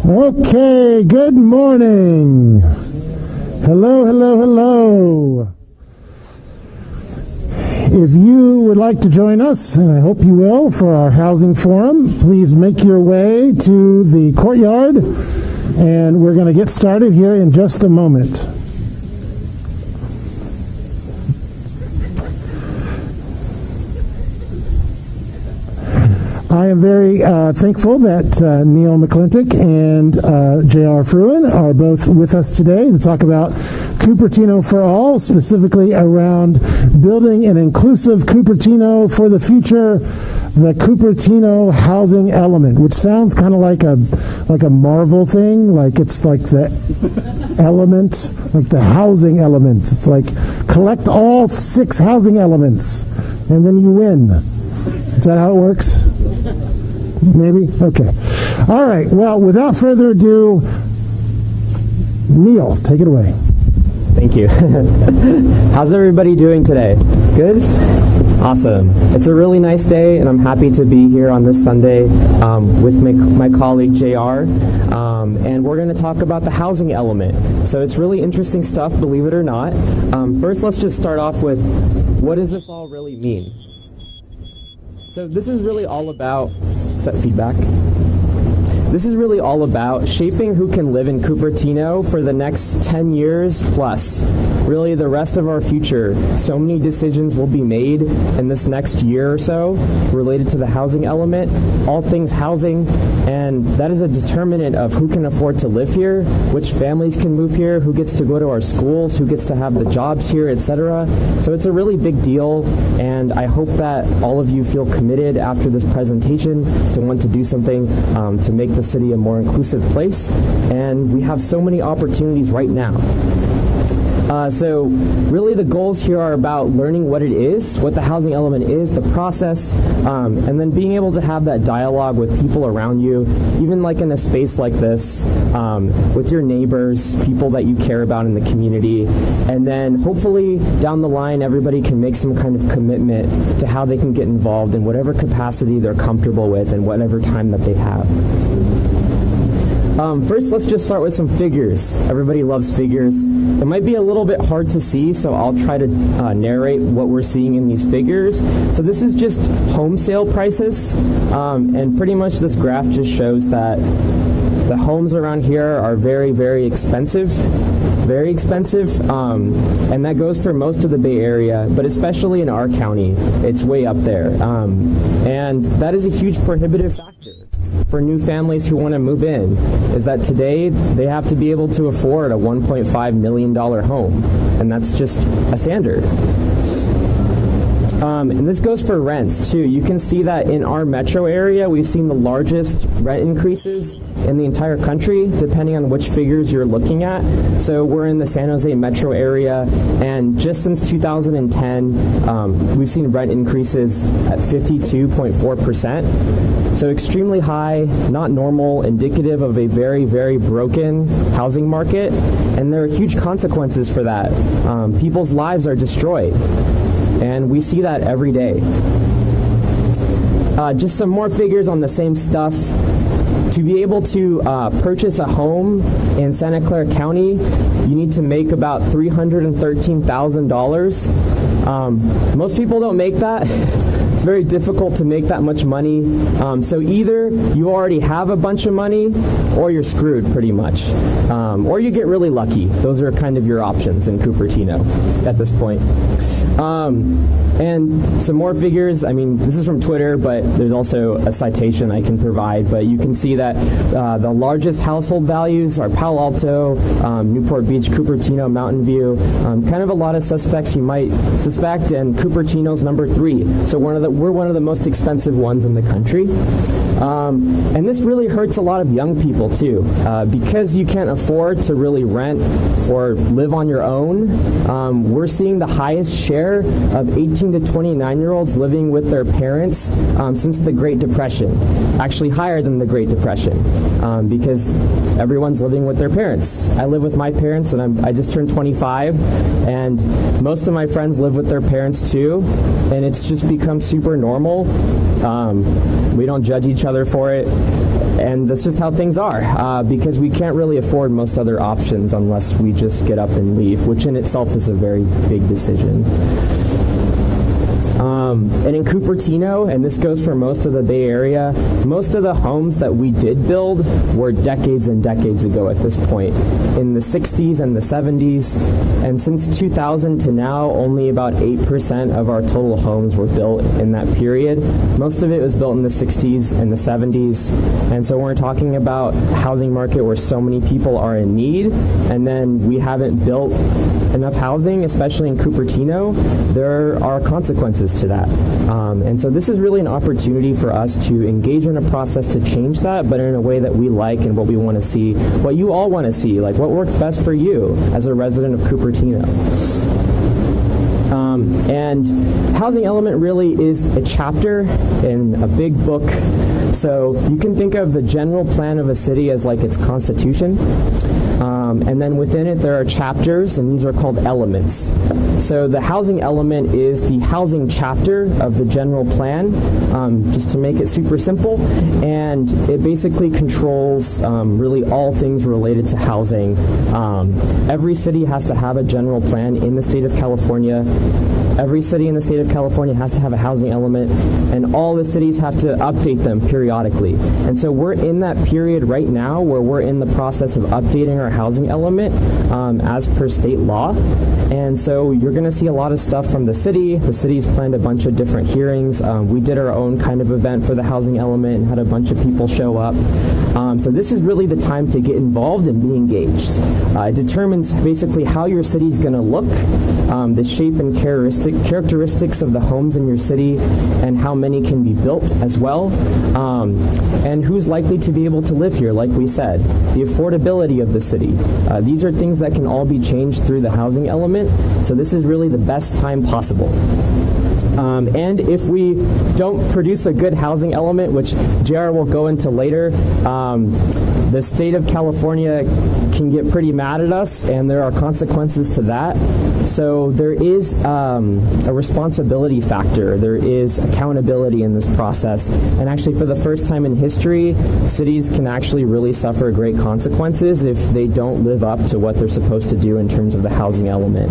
Okay, good morning. Hello, hello, hello. If you would like to join us, and I hope you will, for our housing forum, please make your way to the courtyard, and we're going to get started here in just a moment. I am very thankful that Neil McClintock and J.R. Fruin are both with us today to talk about Cupertino for All, specifically around building an inclusive Cupertino for the future, the Cupertino housing element, which sounds kind of like a Marvel thing, like it's like the element, like the housing element. It's like collect all 6 housing elements, and then you win. Is that how it works? Maybe? Okay. All right. Well, without further ado, Neil, take it away. Thank you. How's everybody doing today? Good? Awesome. It's a really nice day, and I'm happy to be here on this Sunday with my colleague JR, and we're going to talk about the housing element. So it's really interesting stuff, believe it or not. First, let's just start off with, what does this all really mean? So this is really all about, is that feedback? This is really all about shaping who can live in Cupertino for the next 10 years plus. Really the rest of our future. So many decisions will be made in this next year or so related to the housing element, all things housing, and that is a determinant of who can afford to live here, which families can move here, who gets to go to our schools, who gets to have the jobs here, etc. So it's a really big deal, and I hope that all of you feel committed after this presentation to want to do something to make the city a more inclusive place, and we have so many opportunities right now. So really the goals here are about learning what it is, what the housing element is, the process, and then being able to have that dialogue with people around you, even like in a space like this, with your neighbors, people that you care about in the community, and then hopefully down the line everybody can make some kind of commitment to how they can get involved in whatever capacity they're comfortable with and whatever time that they have. First, let's just start with some figures. Everybody loves figures. It might be a little bit hard to see, so I'll try to narrate what we're seeing in these figures. So this is just home sale prices, and pretty much this graph just shows that the homes around here are very, very expensive. Very expensive, and that goes for most of the Bay Area, but especially in our county, it's way up there. And that is a huge prohibitive factor for new families who want to move in, is that today they have to be able to afford a $1.5 million home, and that's just a standard. And this goes for rents too. You can see that in our metro area, we've seen the largest rent increases in the entire country, depending on which figures you're looking at. So we're in the San Jose metro area, and just since 2010, we've seen rent increases at 52.4%. So extremely high, not normal, indicative of a very, very broken housing market, and there are huge consequences for that. People's lives are destroyed. And we see that every day. Just some more figures on the same stuff. To be able to purchase a home in Santa Clara County, you need to make about $313,000. Most people don't make that. It's very difficult to make that much money. So either you already have a bunch of money, or you're screwed pretty much. Or you get really lucky. Those are kind of your options in Cupertino at this point. And some more figures. I mean, this is from Twitter, but there's also a citation I can provide. But you can see that the largest household values are Palo Alto, Newport Beach, Cupertino, Mountain View. Kind of a lot of suspects you might suspect, and Cupertino's number 3. So we're one of the most expensive ones in the country. And this really hurts a lot of young people too, because you can't afford to really rent or live on your own. We're seeing the highest share of 18 to 29-year-olds living with their parents since the Great Depression. Actually higher than the Great Depression, because everyone's living with their parents. I live with my parents, and I just turned 25, and most of my friends live with their parents too, and it's just become super normal. We don't judge each other for it. And that's just how things are, because we can't really afford most other options unless we just get up and leave, which in itself is a very big decision. And in Cupertino, and this goes for most of the Bay Area, most of the homes that we did build were decades and decades ago at this point, in the 60s and the 70s. And since 2000 to now, only about 8% of our total homes were built in that period. Most of it was built in the 60s and the 70s. And so when we're talking about a housing market where so many people are in need, and then we haven't built enough housing, especially in Cupertino, there are consequences to that. And so this is really an opportunity for us to engage in a process to change that, but in a way that we like and what we want to see, what you all want to see, like what works best for you as a resident of Cupertino. And Housing Element really is a chapter in a big book. So you can think of the general plan of a city as like its constitution. And then within it there are chapters, and these are called elements. So the housing element is the housing chapter of the general plan, just to make it super simple, and it basically controls really all things related to housing. Every city has to have a general plan in the state of California. Every city in the state of California has to have a housing element, and all the cities have to update them periodically. And so we're in that period right now where we're in the process of updating our housing element as per state law. And so you're going to see a lot of stuff from the city. The city's planned a bunch of different hearings. We did our own kind of event for the housing element and had a bunch of people show up. So this is really the time to get involved and be engaged. It determines basically how your city's going to look, the shape and characteristics of the homes in your city, and how many can be built as well, and who's likely to be able to live here, like we said, the affordability of the city. These are things that can all be changed through the housing element, so this is really the best time possible. And if we don't produce a good housing element, which JR will go into later, the state of California can get pretty mad at us, and there are consequences to that. So there is a responsibility factor. There is accountability in this process. And actually, for the first time in history, cities can actually really suffer great consequences if they don't live up to what they're supposed to do in terms of the housing element.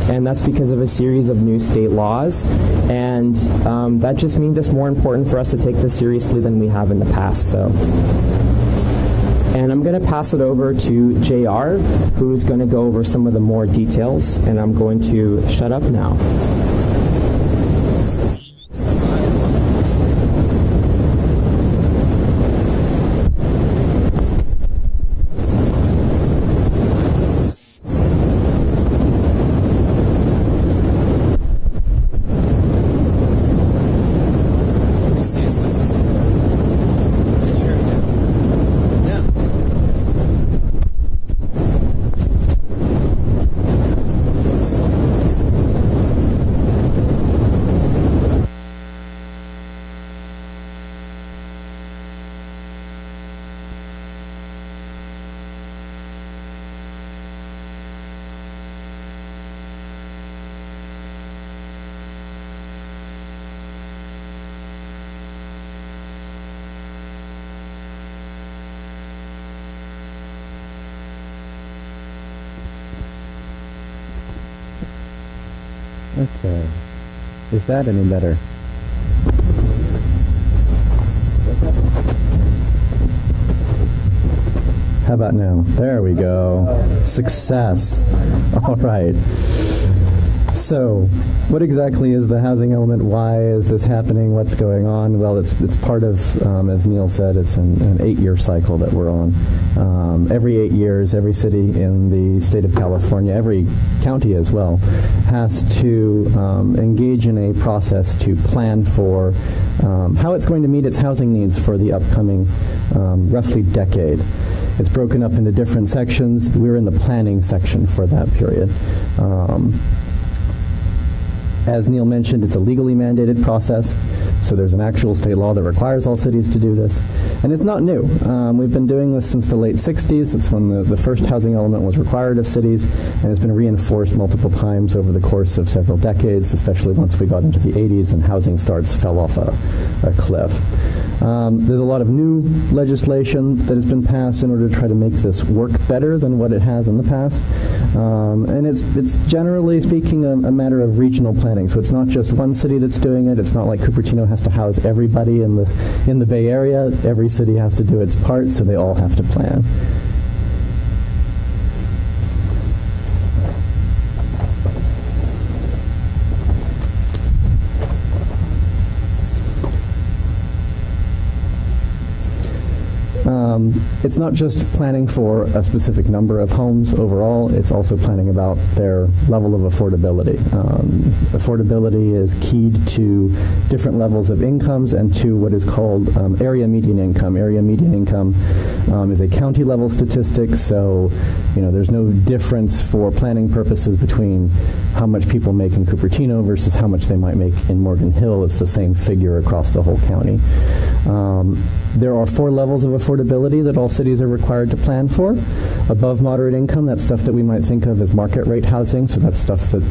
And that's because of a series of new state laws. And that just means it's more important for us to take this seriously than we have in the past. So. And I'm going to pass it over to JR, who's going to go over some of the more details, and I'm going to shut up now. Okay. Is that any better? How about now? There we go. Success. All right. So, what exactly is the housing element? Why is this happening? What's going on? Well, it's part of, as Neil said, it's an 8-year cycle that we're on. Every 8 years, every city in the state of California, every county as well, has to engage in a process to plan for how it's going to meet its housing needs for the upcoming roughly decade. It's broken up into different sections. We're in the planning section for that period. As Neil mentioned, it's a legally mandated process, so there's an actual state law that requires all cities to do this. And it's not new. We've been doing this since the late 60s. That's when the first housing element was required of cities, and it's been reinforced multiple times over the course of several decades, especially once we got into the 80s and housing starts fell off a cliff. There's a lot of new legislation that has been passed in order to try to make this work better than what it has in the past. And it's generally speaking a matter of regional planning. So it's not just one city that's doing it. It's not like Cupertino has to house everybody in the Bay Area. Every city has to do its part, so they all have to plan. It's not just planning for a specific number of homes overall, it's also planning about their level of affordability. Affordability is keyed to different levels of incomes and to what is called area median income. Area median income is a county level statistic, so there's no difference for planning purposes between how much people make in Cupertino versus how much they might make in Morgan Hill. It's the same figure across the whole county. There are 4 levels of affordability that all cities are required to plan for. Above moderate income, that's stuff that we might think of as market rate housing, so that's stuff that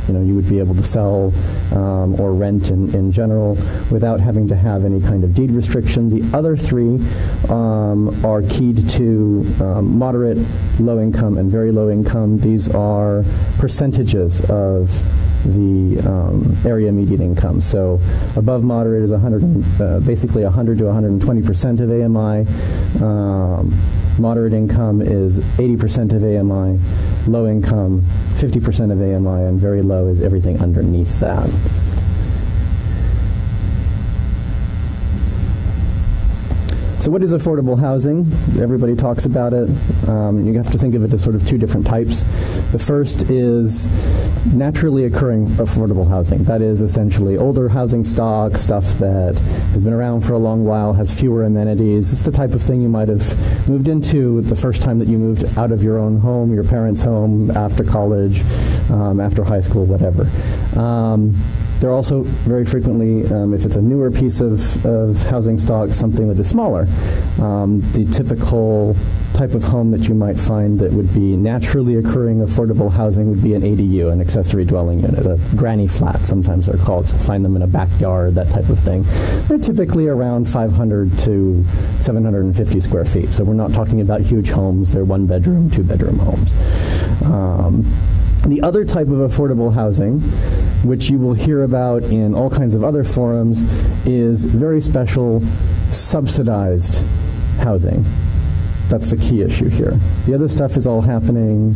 you would be able to sell or rent in general without having to have any kind of deed restriction. The other 3 are keyed to moderate, low income, and very low income. These are percentages of the area median income. So above moderate is basically 100 to 120% of AMI. Moderate income is 80% of AMI. Low income, 50% of AMI, and very low is everything underneath that. So what is affordable housing? Everybody talks about it. You have to think of it as sort of 2 different types. The first is naturally occurring affordable housing. That is essentially older housing stock, stuff that has been around for a long while, has fewer amenities. It's the type of thing you might have moved into the first time that you moved out of your own home, your parents' home, after college, after high school, whatever. They're also very frequently, if it's a newer piece of housing stock, something that is smaller. The typical type of home that you might find that would be naturally occurring affordable housing would be an ADU, an accessory dwelling unit, a granny flat, sometimes they're called. Find them in a backyard, that type of thing. They're typically around 500 to 750 square feet. So we're not talking about huge homes. They're 1-bedroom, 2-bedroom homes. The other type of affordable housing, which you will hear about in all kinds of other forums, is very special subsidized housing. That's the key issue here. The other stuff is all happening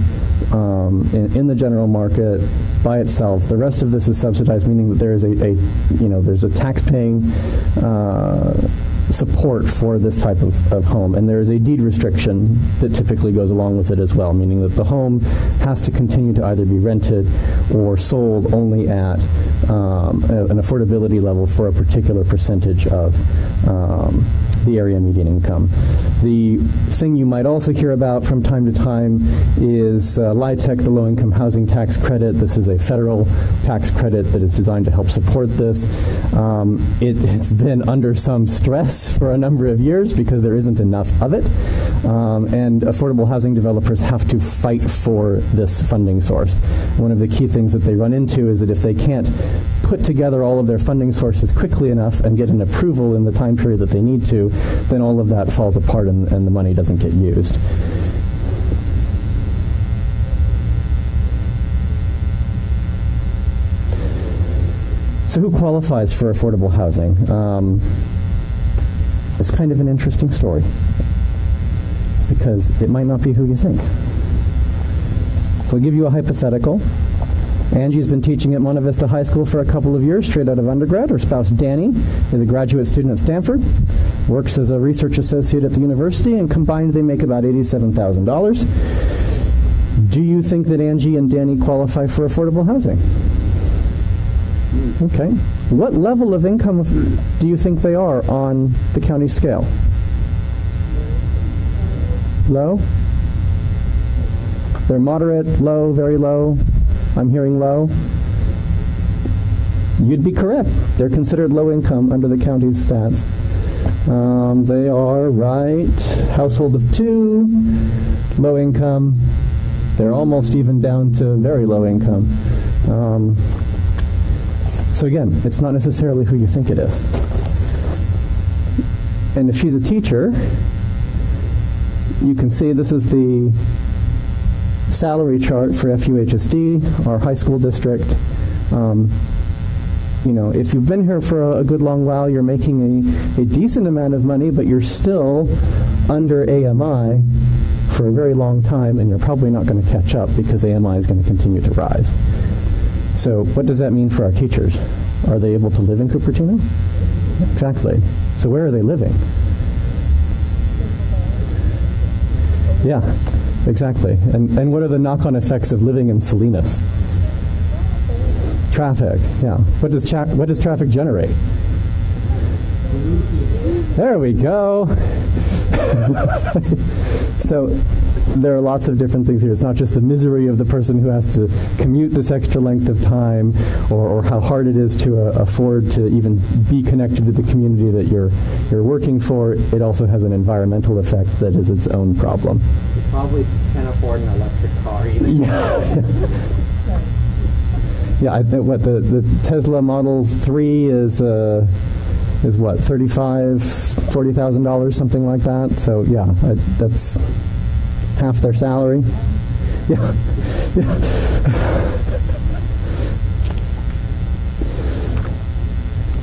in the general market by itself. The rest of this is subsidized, meaning that there is there's a tax-paying support for this type of home, and there is a deed restriction that typically goes along with it as well, meaning that the home has to continue to either be rented or sold only at an affordability level for a particular percentage of the area median income. The thing you might also hear about from time to time is LIHTC, the Low-Income Housing Tax Credit. This is a federal tax credit that is designed to help support this. It's been under some stress for a number of years because there isn't enough of it, and affordable housing developers have to fight for this funding source. One of the key things that they run into is that if they can't put together all of their funding sources quickly enough and get an approval in the time period that they need to, then all of that falls apart and the money doesn't get used. So who qualifies for affordable housing? It's kind of an interesting story because it might not be who you think. So I'll give you a hypothetical. Angie's been teaching at Monte Vista High School for a couple of years, straight out of undergrad. Her spouse, Danny, is a graduate student at Stanford, works as a research associate at the university, and combined they make about $87,000. Do you think that Angie and Danny qualify for affordable housing? Okay. What level of income do you think they are on the county scale? Low? They're moderate, low, very low? I'm hearing low. you'd be correct. They're considered low income under the county's stats. They are household of 2, low income. They're almost even down to very low income. So again, it's not necessarily who you think it is. And if she's a teacher, you can see this is the salary chart for FUHSD, our high school district. If you've been here for a good long while, you're making a decent amount of money, but you're still under AMI for a very long time, and you're probably not going to catch up because AMI is going to continue to rise. So what does that mean for our teachers? Are they able to live in Cupertino? Exactly. So where are they living? Yeah, exactly. And what are the knock-on effects of living in Salinas? Traffic, yeah. What does traffic generate? There we go. So there are lots of different things here. It's not just the misery of the person who has to commute this extra length of time, or how hard it is to afford to even be connected to the community that you're working for. It also has an environmental effect that is its own problem. You probably can't afford an electric car either. Yeah, the Tesla Model 3 is what, $40,000, something like that. So yeah, that's half their salary. Yeah.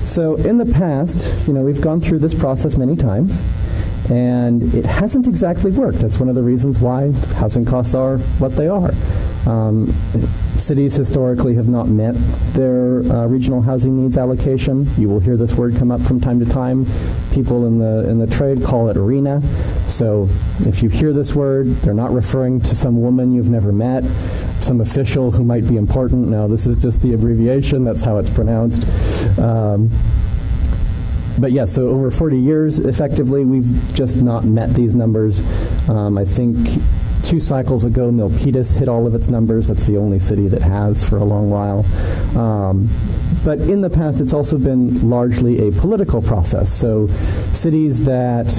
So in the past, we've gone through this process many times, and it hasn't exactly worked. That's one of the reasons why housing costs are what they are. Cities historically have not met their regional housing needs allocation. You will hear this word come up from time to time. People in the trade call it RHNA. So if you hear this word, they're not referring to some woman you've never met, some official who might be important. No, this is just the abbreviation. That's how it's pronounced. But yeah, so over 40 years, effectively, we've just not met these numbers. I think 2 cycles ago, Milpitas hit all of its numbers. That's the only city that has for a long while. But in the past, it's also been largely a political process. So cities that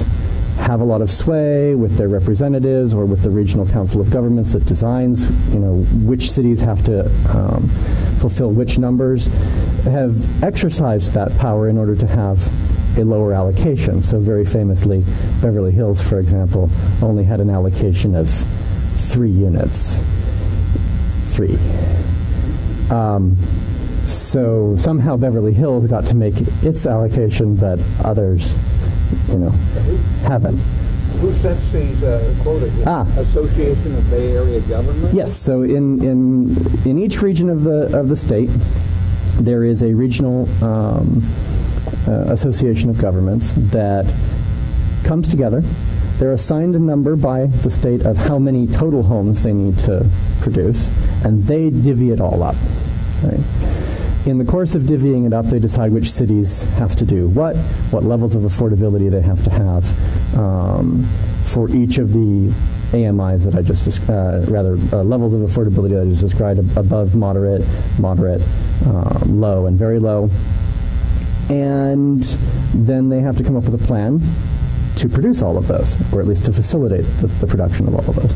have a lot of sway with their representatives or with the Regional Council of Governments that designs, which cities have to fulfill which numbers, have exercised that power in order to have a lower allocation. So very famously, Beverly Hills, for example, only had an allocation of 3 units. 3. So somehow Beverly Hills got to make its allocation, but others, haven't. Who sets these quotas? Association of Bay Area Government? Yes. So in each region of the state, there is a regional association of governments that comes together. They're assigned a number by the state of how many total homes they need to produce, and they divvy it all up. Right? In the course of divvying it up, they decide which cities have to do what levels of affordability they have to have for each of the AMIs that I just described, levels of affordability that I just described, above moderate, low, and very low. And then they have to come up with a plan to produce all of those, or at least to facilitate the production of all of those.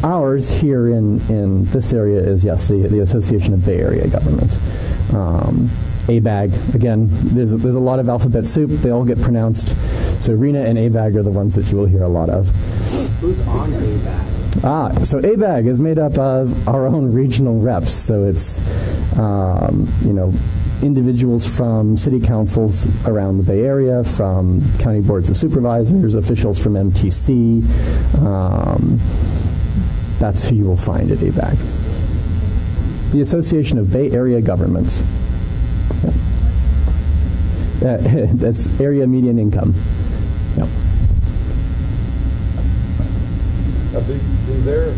Ours here in this area is, yes, the Association of Bay Area Governments. ABAG, again, there's a lot of alphabet soup. They all get pronounced. So RHNA and ABAG are the ones that you will hear a lot of. Who's on ABAG? So ABAG is made up of our own regional reps. So it's, individuals from city councils around the Bay Area, from county boards of supervisors, officials from MTC. That's who you will find at ABAG. The Association of Bay Area Governments. That's area median income. Yep. Do their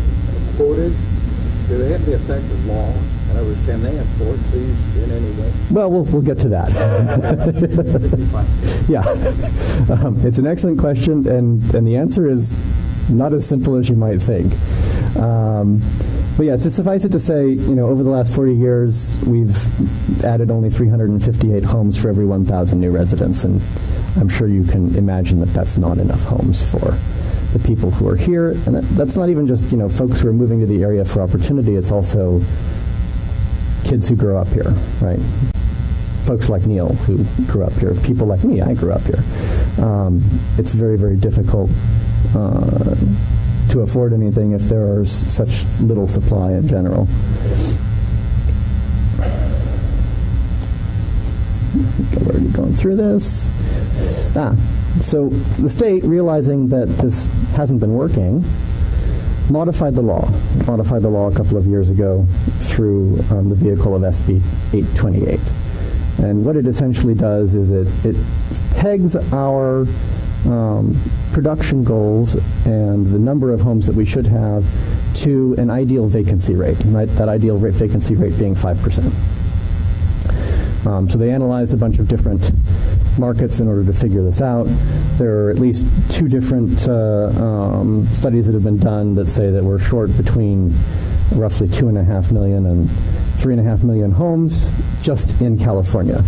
quotas, do they have the effect of law? In other words, can they enforce these in any way? Well, we'll get to that. Yeah. It's an excellent question, and the answer is not as simple as you might think. But yeah, to suffice it to say, over the last 40 years, we've added only 358 homes for every 1,000 new residents, and I'm sure you can imagine that that's not enough homes for the people who are here. And that's not even just, folks who are moving to the area for opportunity, it's also kids who grow up here, right? Folks like Neil who grew up here, people like me, I grew up here. It's very, very difficult to afford anything if there is such little supply in general. I've already gone through this. So the state, realizing that this hasn't been working, modified the law a couple of years ago through the vehicle of SB 828. And what it essentially does is it pegs our production goals and the number of homes that we should have to an ideal vacancy rate, and that ideal vacancy rate being 5%. So they analyzed a bunch of different markets in order to figure this out. There are at least 2 different studies that have been done that say that we're short between roughly 2.5 million and 3.5 million homes just in California.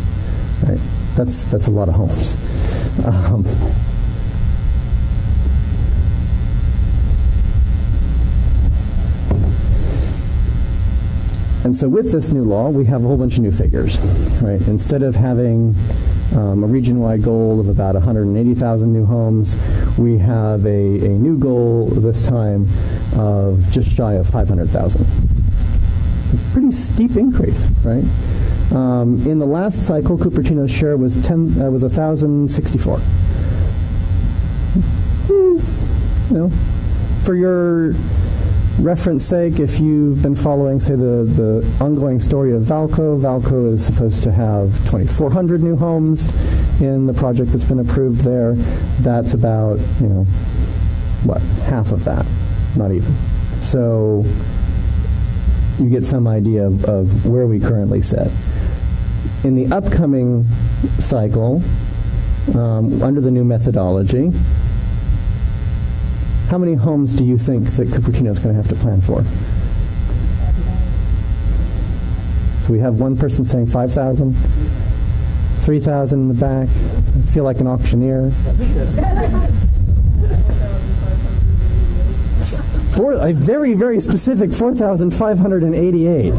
Right? That's a lot of homes. And so with this new law, we have a whole bunch of new figures, right? Instead of having a region-wide goal of about 180,000 new homes, we have a new goal this time of just shy of 500,000. It's a pretty steep increase, right? In the last cycle, Cupertino's share was 1,064. For your reference sake, if you've been following, say, the ongoing story of Valco is supposed to have 2,400 new homes in the project that's been approved there. That's about, half of that, not even. So you get some idea of where we currently sit. In the upcoming cycle, under the new methodology, how many homes do you think that Cupertino is going to have to plan for? So we have one person saying 5,000, 3,000 in the back. I feel like an auctioneer. A very, very specific 4,588.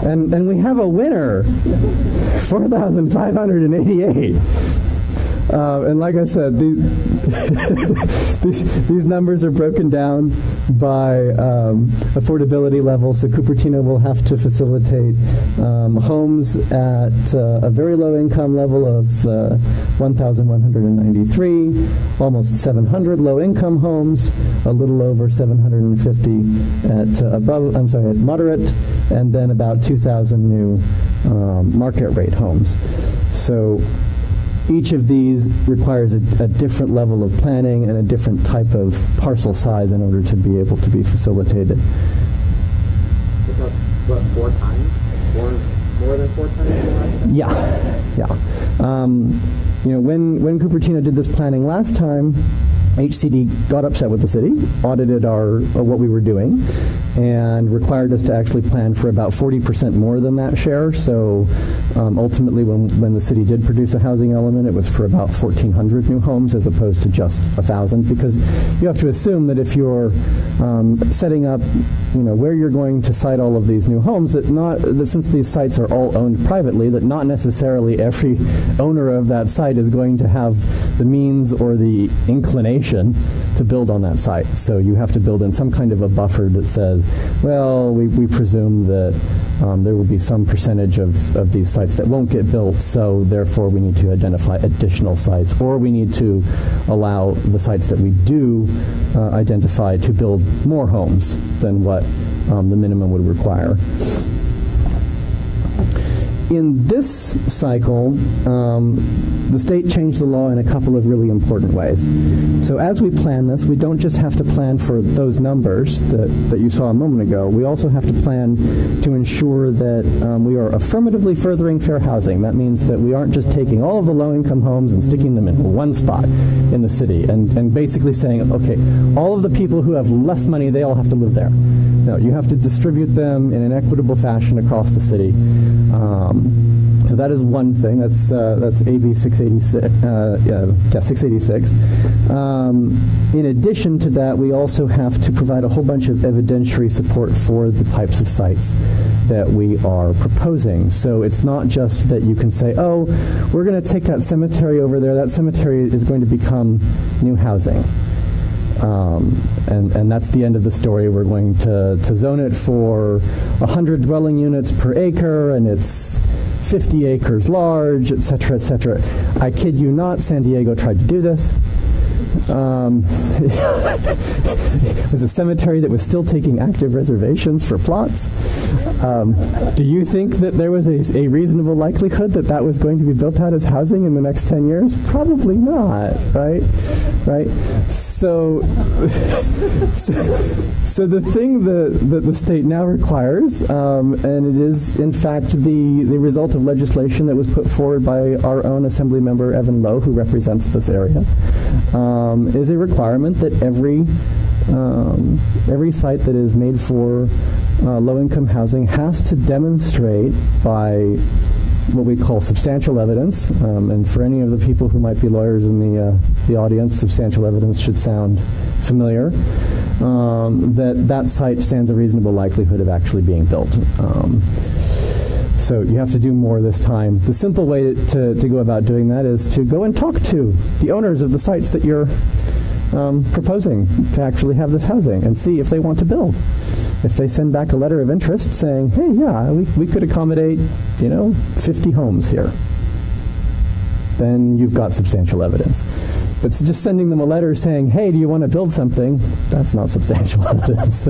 And we have a winner, 4,588. And like I said, these numbers are broken down by affordability level. So Cupertino will have to facilitate homes at a very low income level of 1,193, almost 700 low income homes, a little over 750 at at moderate, and then about 2,000 new market rate homes. So each of these requires a different level of planning and a different type of parcel size in order to be able to be facilitated. But that's, what, 4 times? More than 4 times the last time? Yeah. When Cupertino did this planning last time, HCD got upset with the city, audited what we were doing, and required us to actually plan for about 40% more than that share. So ultimately, when the city did produce a housing element, it was for about 1,400 new homes as opposed to just 1,000, because you have to assume that if you're setting up, where you're going to site all of these new homes, that since these sites are all owned privately, that not necessarily every owner of that site is going to have the means or the inclination to build on that site. So you have to build in some kind of a buffer that says, well, we presume that there will be some percentage of these sites that won't get built, so therefore we need to identify additional sites, or we need to allow the sites that we do identify to build more homes than what the minimum would require. in this cycle, the state changed the law in a couple of really important ways. So as we plan this, we don't just have to plan for those numbers that you saw a moment ago. We also have to plan to ensure that we are affirmatively furthering fair housing. That means that we aren't just taking all of the low-income homes and sticking them in one spot in the city and basically saying, okay, all of the people who have less money, they all have to live there. No, you have to distribute them in an equitable fashion across the city. So that is one thing. That's AB 686. 686. In addition to that, we also have to provide a whole bunch of evidentiary support for the types of sites that we are proposing. So it's not just that you can say, oh, we're going to take that cemetery over there. That cemetery is going to become new housing. And that's the end of the story. We're going to zone it for 100 dwelling units per acre, and it's 50 acres large, et cetera, et cetera. I kid you not, San Diego tried to do this. It was a cemetery that was still taking active reservations for plots. Do you think that there was a reasonable likelihood that that was going to be built out as housing in the next 10 years? Probably not, right? Right? So the thing that the state now requires, and it is in fact the result of legislation that was put forward by our own Assembly member Evan Lowe, who represents this area, is a requirement that every site that is made for low-income housing has to demonstrate by what we call substantial evidence, and for any of the people who might be lawyers in the audience, substantial evidence should sound familiar, that site stands a reasonable likelihood of actually being built. So you have to do more this time. The simple way to go about doing that is to go and talk to the owners of the sites that you're proposing to actually have this housing and see if they want to build. If they send back a letter of interest saying, hey, yeah, we could accommodate, 50 homes here, then you've got substantial evidence. But just sending them a letter saying, hey, do you want to build something? That's not substantial evidence.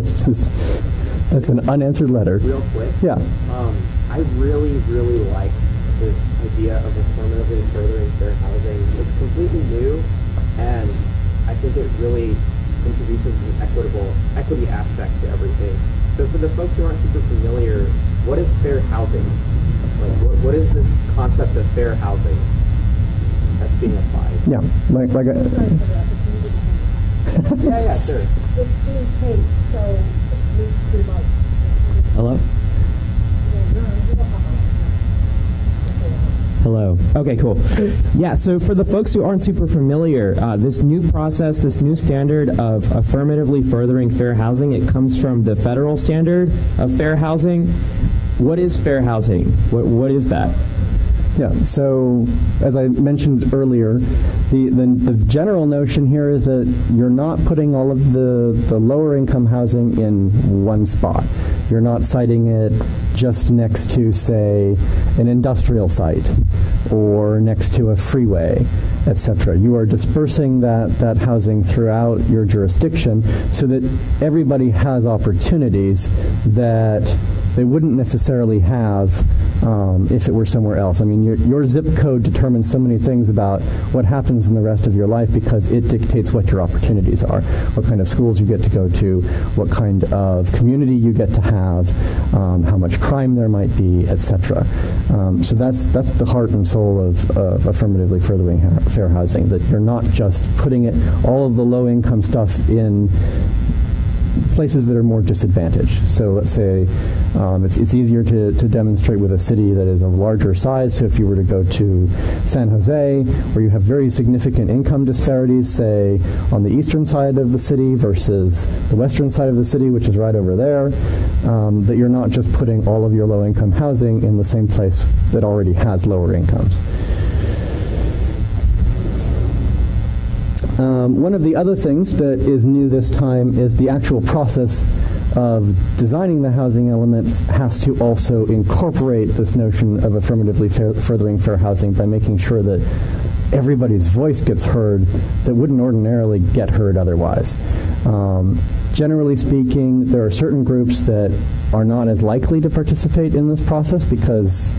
That's an unanswered letter. Real quick. Yeah. I really, really like this idea of affirmatively furthering fair housing. It's completely new, and I think it really introduces an equity aspect to everything. So for the folks who aren't super familiar, what is fair housing? Like, what is this concept of fair housing that's being applied? Yeah, like yeah, sure. It's being paid, so it needs to be like. Hello? Hello. Okay, cool. Yeah, so for the folks who aren't super familiar, this new process, this new standard of affirmatively furthering fair housing, it comes from the federal standard of fair housing. What is fair housing? What is that? Yeah, so as I mentioned earlier, the general notion here is that you're not putting all of the lower income housing in one spot. You're not siting it just next to, say, an industrial site or next to a freeway, etc. You are dispersing that housing throughout your jurisdiction so that everybody has opportunities that they wouldn't necessarily have if it were somewhere else. I mean, your zip code determines so many things about what happens in the rest of your life because it dictates what your opportunities are, what kind of schools you get to go to, what kind of community you get to have, how much crime there might be, etc. So that's the heart and soul of affirmatively furthering fair housing, that you're not just putting all of the low-income stuff in places that are more disadvantaged. So let's say it's easier to demonstrate with a city that is of larger size. So if you were to go to San Jose, where you have very significant income disparities, say on the eastern side of the city versus the western side of the city, which is right over there, that you're not just putting all of your low-income housing in the same place that already has lower incomes. One of the other things that is new this time is the actual process of designing the housing element has to also incorporate this notion of affirmatively furthering fair housing by making sure that everybody's voice gets heard that wouldn't ordinarily get heard otherwise. Generally speaking, there are certain groups that are not as likely to participate in this process because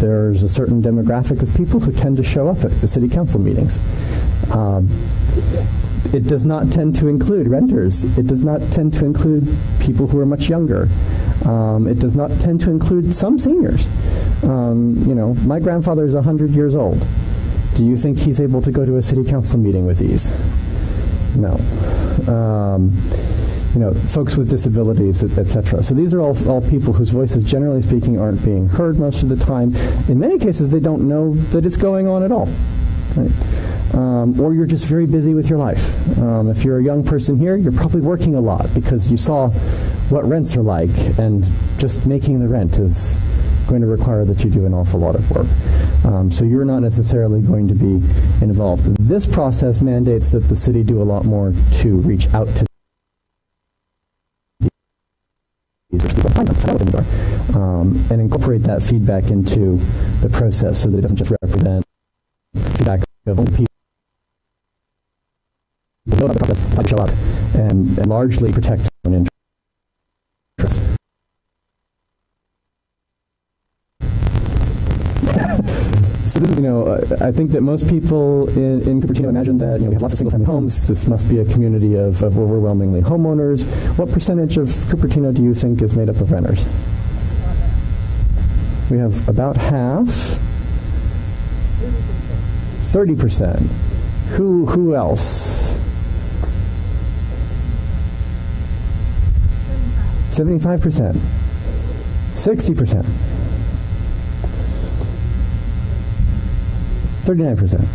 there's a certain demographic of people who tend to show up at the city council meetings. It does not tend to include renters. It does not tend to include people who are much younger. It does not tend to include some seniors. My grandfather is 100 years old. Do you think he's able to go to a city council meeting with ease? No. Folks with disabilities, etc. So these are all people whose voices, generally speaking, aren't being heard most of the time. In many cases, they don't know that it's going on at all. Right? Or you're just very busy with your life. If you're a young person here, you're probably working a lot because you saw what rents are like, and just making the rent is going to require that you do an awful lot of work. So you're not necessarily going to be involved. This process mandates that the city do a lot more to reach out to these people, find out what things are, and incorporate that feedback into the process so that it doesn't just represent feedback of only people who know about the process, like to show up, and largely protect their own interests. So this is, I think that most people in Cupertino imagine that, we have lots of single-family homes. This must be a community of overwhelmingly homeowners. What percentage of Cupertino do you think is made up of renters? We have about half. 30%. Who else? 75%. 60%. 39%.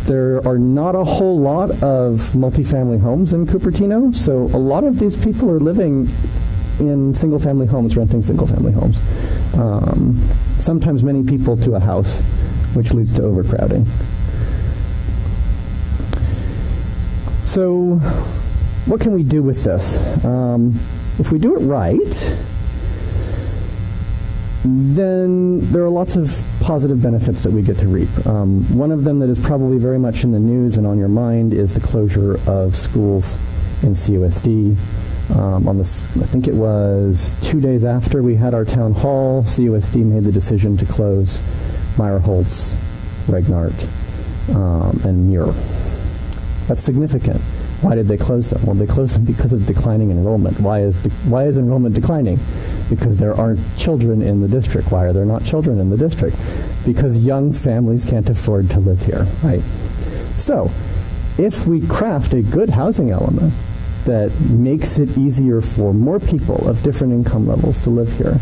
There are not a whole lot of multifamily homes in Cupertino, so a lot of these people are living in single-family homes, renting single-family homes. Sometimes many people to a house, which leads to overcrowding. So what can we do with this? If we do it right, then there are lots of positive benefits that we get to reap. One of them that is probably very much in the news and on your mind is the closure of schools in CUSD. I think it was 2 days after we had our town hall, CUSD made the decision to close Meyerholtz, Regnart, and Muir. That's significant. Why did they close them? Well, they closed them because of declining enrollment. Why is enrollment declining? Because there aren't children in the district. Why are there not children in the district? Because young families can't afford to live here, right? So, if we craft a good housing element that makes it easier for more people of different income levels to live here,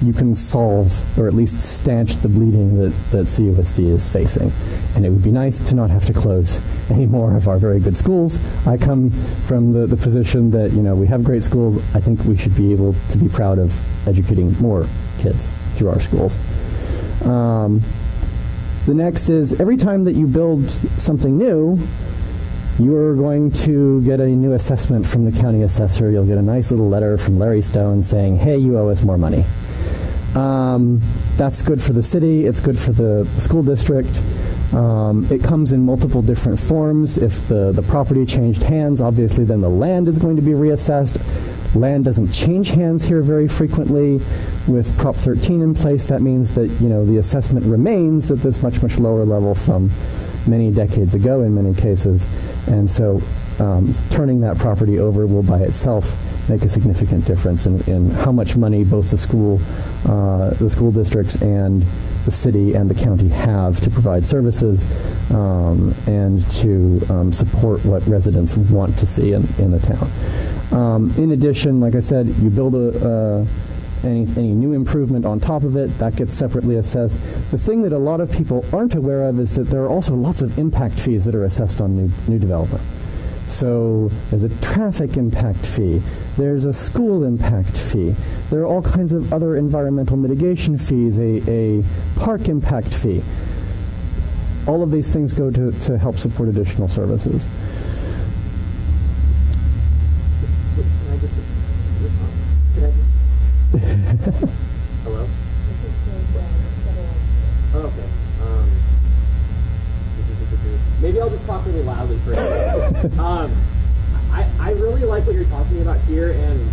you can solve, or at least stanch the bleeding that CUSD is facing. And it would be nice to not have to close any more of our very good schools. I come from the position that, we have great schools. I think we should be able to be proud of educating more kids through our schools. The next is, every time that you build something new, you're going to get a new assessment from the county assessor. You'll get a nice little letter from Larry Stone saying, hey, you owe us more money. That's good for the city. It's good for the school district. It comes in multiple different forms. If the property changed hands, obviously then the land is going to be reassessed. Land doesn't change hands here very frequently. With Prop 13 in place, that means that the assessment remains at this much, much lower level from many decades ago in many cases. And so turning that property over will by itself make a significant difference in how much money both the school districts and the city and the county have to provide services and to support what residents want to see in the town. In addition, like I said, you build any new improvement on top of it, that gets separately assessed. The thing that a lot of people aren't aware of is that there are also lots of impact fees that are assessed on new development. So there's a traffic impact fee, there's a school impact fee, there are all kinds of other environmental mitigation fees, a park impact fee. All of these things go to help support additional services. Hello? Oh, okay. Maybe I'll just talk really loudly for a minute. I really like what you're talking about here, and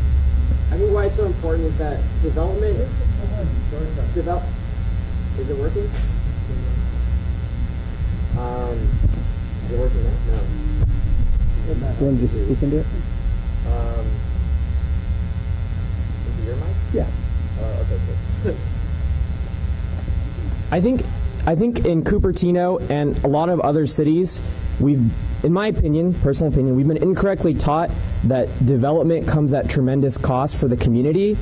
I think why it's so important is that development. Is it working? Is it working now? No. Do you want to just speak into it? Is it your mic? Yeah. Okay, sure. I think in Cupertino and a lot of other cities, in my opinion, personal opinion, we've been incorrectly taught that development comes at tremendous cost for the community.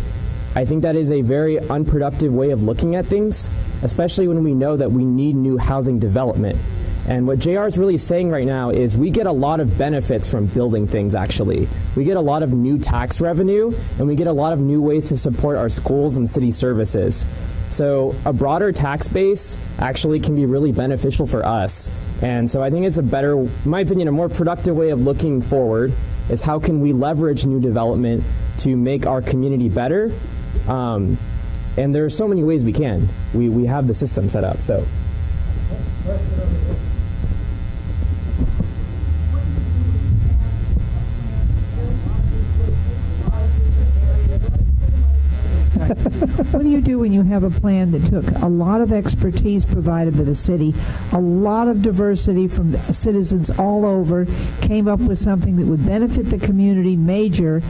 I think that is a very unproductive way of looking at things, especially when we know that we need new housing development. And what JR is really saying right now is we get a lot of benefits from building things, actually. We get a lot of new tax revenue, and we get a lot of new ways to support our schools and city services. So a broader tax base actually can be really beneficial for us. And so I think it's a better, in my opinion, a more productive way of looking forward is how can we leverage new development to make our community better. And there are so many ways we can. We have the system set up. So. What do you do when you have a plan that took a lot of expertise provided by the city, a lot of diversity from citizens all over, came up with something that would benefit the community major,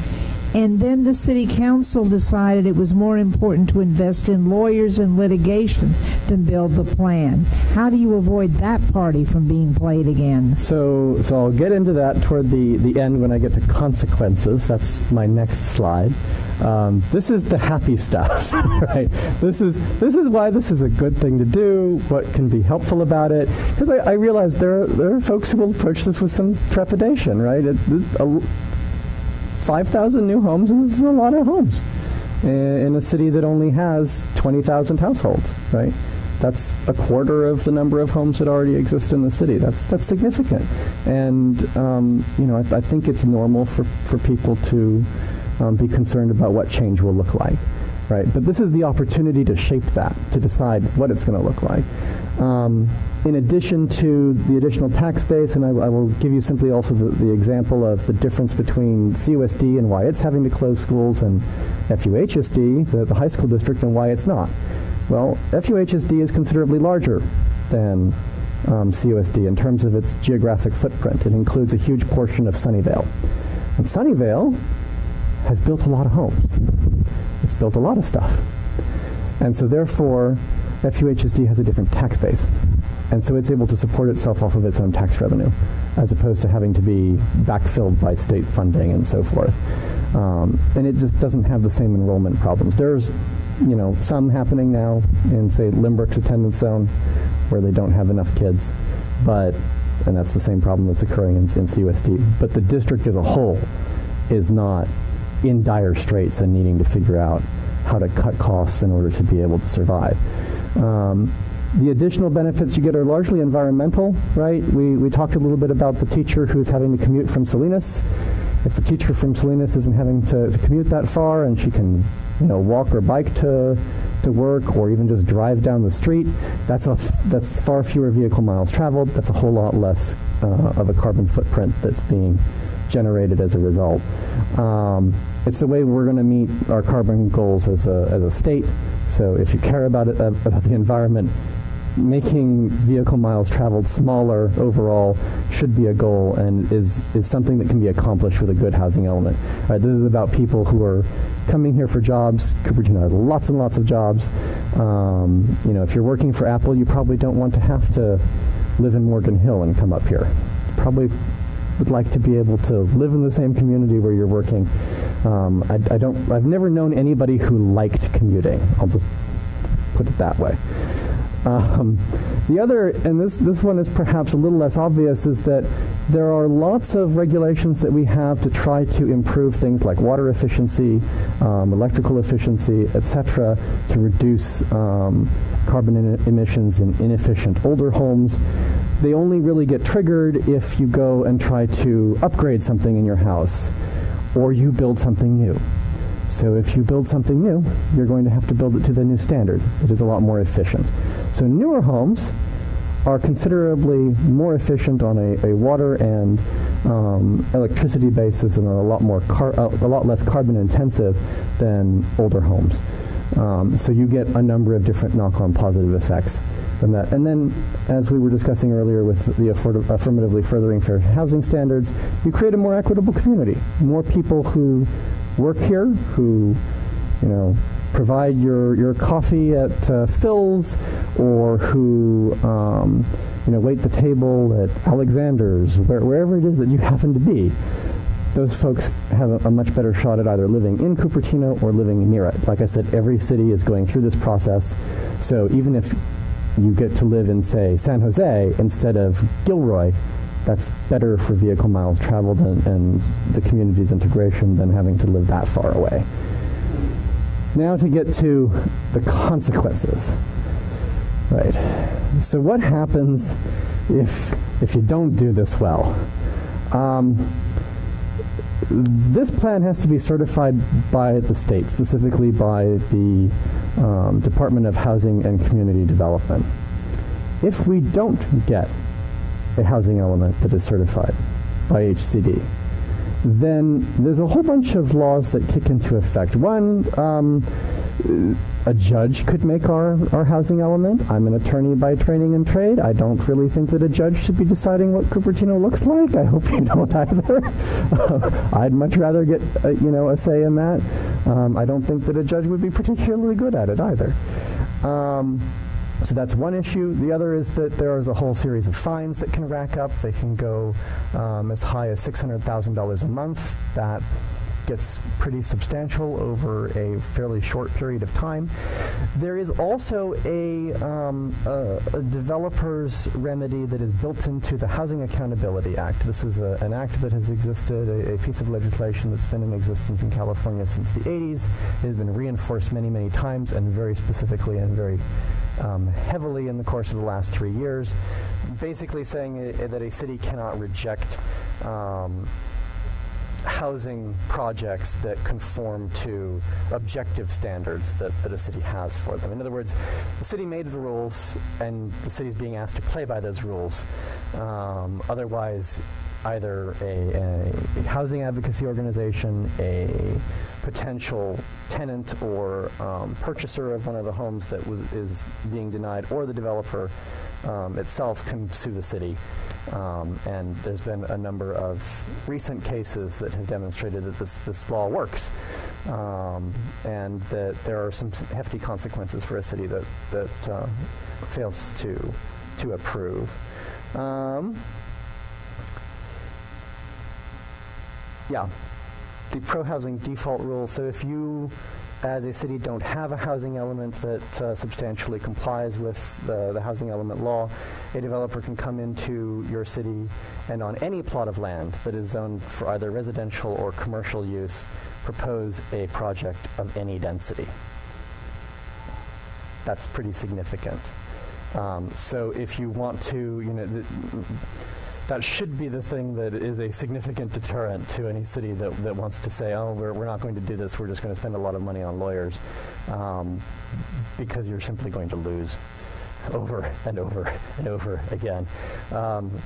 and then the city council decided it was more important to invest in lawyers and litigation than build the plan? How do you avoid that party from being played again? So I'll get into that toward the end when I get to consequences. That's my next slide. This is the happy stuff, right? This is why this is a good thing to do, what can be helpful about it. Because I realize there are folks who will approach this with some trepidation, right? 5,000 new homes is a lot of homes in a city that only has 20,000 households, right? That's a quarter of the number of homes that already exist in the city. That's significant. And, I think it's normal for people to be concerned about what change will look like, right? But this is the opportunity to shape that, to decide what it's going to look like. In addition to the additional tax base, and I will give you simply also the example of the difference between CUSD and why it's having to close schools and FUHSD, the high school district, and why it's not. Well, FUHSD is considerably larger than CUSD in terms of its geographic footprint. It includes a huge portion of Sunnyvale. And Sunnyvale has built a lot of homes. It's built a lot of stuff. And so therefore, FUHSD has a different tax base. And so it's able to support itself off of its own tax revenue, as opposed to having to be backfilled by state funding and so forth. And it just doesn't have the same enrollment problems. There's, some happening now in, say, Lynbrook's attendance zone, where they don't have enough kids. And that's the same problem that's occurring in CUSD. But the district as a whole is not in dire straits and needing to figure out how to cut costs in order to be able to survive. The additional benefits you get are largely environmental, right? We talked a little bit about the teacher who's having to commute from Salinas. If the teacher from Salinas isn't having to commute that far and she can, walk or bike to work or even just drive down the street, that's far fewer vehicle miles traveled. That's a whole lot less of a carbon footprint that's being generated as a result. It's the way we're going to meet our carbon goals as a state. So if you care about the environment, making vehicle miles traveled smaller overall should be a goal and is something that can be accomplished with a good housing element. Right, this is about people who are coming here for jobs. Cupertino has lots and lots of jobs. If you're working for Apple, you probably don't want to have to live in Morgan Hill and come up here. Probably would like to be able to live in the same community where you're working. I've never known anybody who liked commuting. I'll just put it that way. The other, and this one is perhaps a little less obvious, is that there are lots of regulations that we have to try to improve things like water efficiency, electrical efficiency, etc., to reduce carbon emissions in inefficient older homes. They only really get triggered if you go and try to upgrade something in your house or you build something new. So if you build something new, you're going to have to build it to the new standard. It is a lot more efficient. So newer homes are considerably more efficient on a water and electricity basis and a lot less carbon intensive than older homes. So you get a number of different knock-on positive effects from that. And then, as we were discussing earlier with the affirmatively furthering fair housing standards, you create a more equitable community. More people who work here, who, provide your coffee at Phil's, or who, wait the table at Alexander's, wherever it is that you happen to be. Those folks have a much better shot at either living in Cupertino or living near it. Like I said, every city is going through this process. So even if you get to live in, say, San Jose instead of Gilroy, that's better for vehicle miles traveled and the community's integration than having to live that far away. Now to get to the consequences. Right. So what happens if you don't do this well? This plan has to be certified by the state, specifically by the Department of Housing and Community Development. If we don't get a housing element that is certified by HCD, then there's a whole bunch of laws that kick into effect. One, a judge could make our housing element. I'm an attorney by training and trade. I don't really think that a judge should be deciding what Cupertino looks like. I hope you don't either. I'd much rather get a say in that. I don't think that a judge would be particularly good at it either. So that's one issue. The other is that there is a whole series of fines that can rack up. They can go as high as $600,000 a month. That gets pretty substantial over a fairly short period of time. There is also a developer's remedy that is built into the Housing Accountability Act. This is an act that has existed, a piece of legislation that's been in existence in California since the 80s. It has been reinforced many, many times, and very specifically and very heavily in the course of the last 3 years, basically saying that a city cannot reject housing projects that conform to objective standards that a city has for them. In other words, the city made the rules, and the city is being asked to play by those rules. Otherwise, either a housing advocacy organization, a potential tenant or purchaser of one of the homes that is being denied, or the developer itself can sue the city. And there's been a number of recent cases that have demonstrated that this law works, and that there are some hefty consequences for a city that fails to approve. Yeah, the pro-housing default rule. So if you, as a city, don't have a housing element that substantially complies with the housing element law, a developer can come into your city and on any plot of land that is zoned for either residential or commercial use, propose a project of any density. That's pretty significant. So if you want to, that should be the thing that is a significant deterrent to any city that wants to say, oh, we're not going to do this, we're just going to spend a lot of money on lawyers, because you're simply going to lose over and over and over again.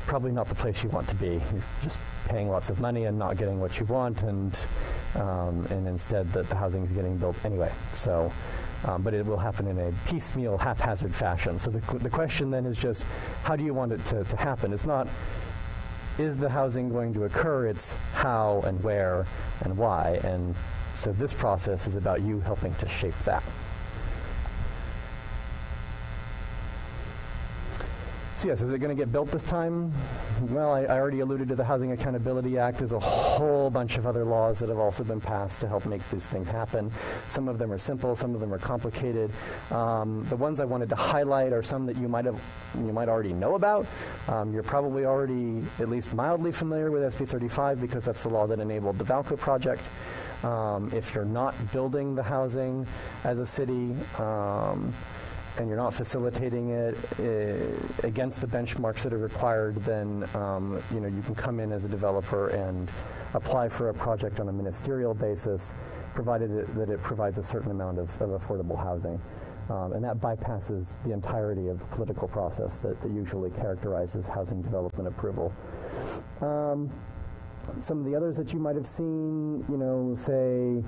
Probably not the place you want to be. You're just paying lots of money and not getting what you want, and instead that the housing is getting built anyway. So. But it will happen in a piecemeal, haphazard fashion. So the question then is just, how do you want it to happen? It's not, is the housing going to occur? It's how and where and why. And so this process is about you helping to shape that. So yes, is it going to get built this time? Well, I already alluded to the Housing Accountability Act. There's a whole bunch of other laws that have also been passed to help make these things happen. Some of them are simple, some of them are complicated. The ones I wanted to highlight are some that you might already know about. You're probably already at least mildly familiar with SB 35 because that's the law that enabled the Valco project. If you're not building the housing as a city, and you're not facilitating it against the benchmarks that are required, then you can come in as a developer and apply for a project on a ministerial basis, provided that it provides a certain amount of affordable housing. And that bypasses the entirety of the political process that usually characterizes housing development approval. Some of the others that you might have seen, say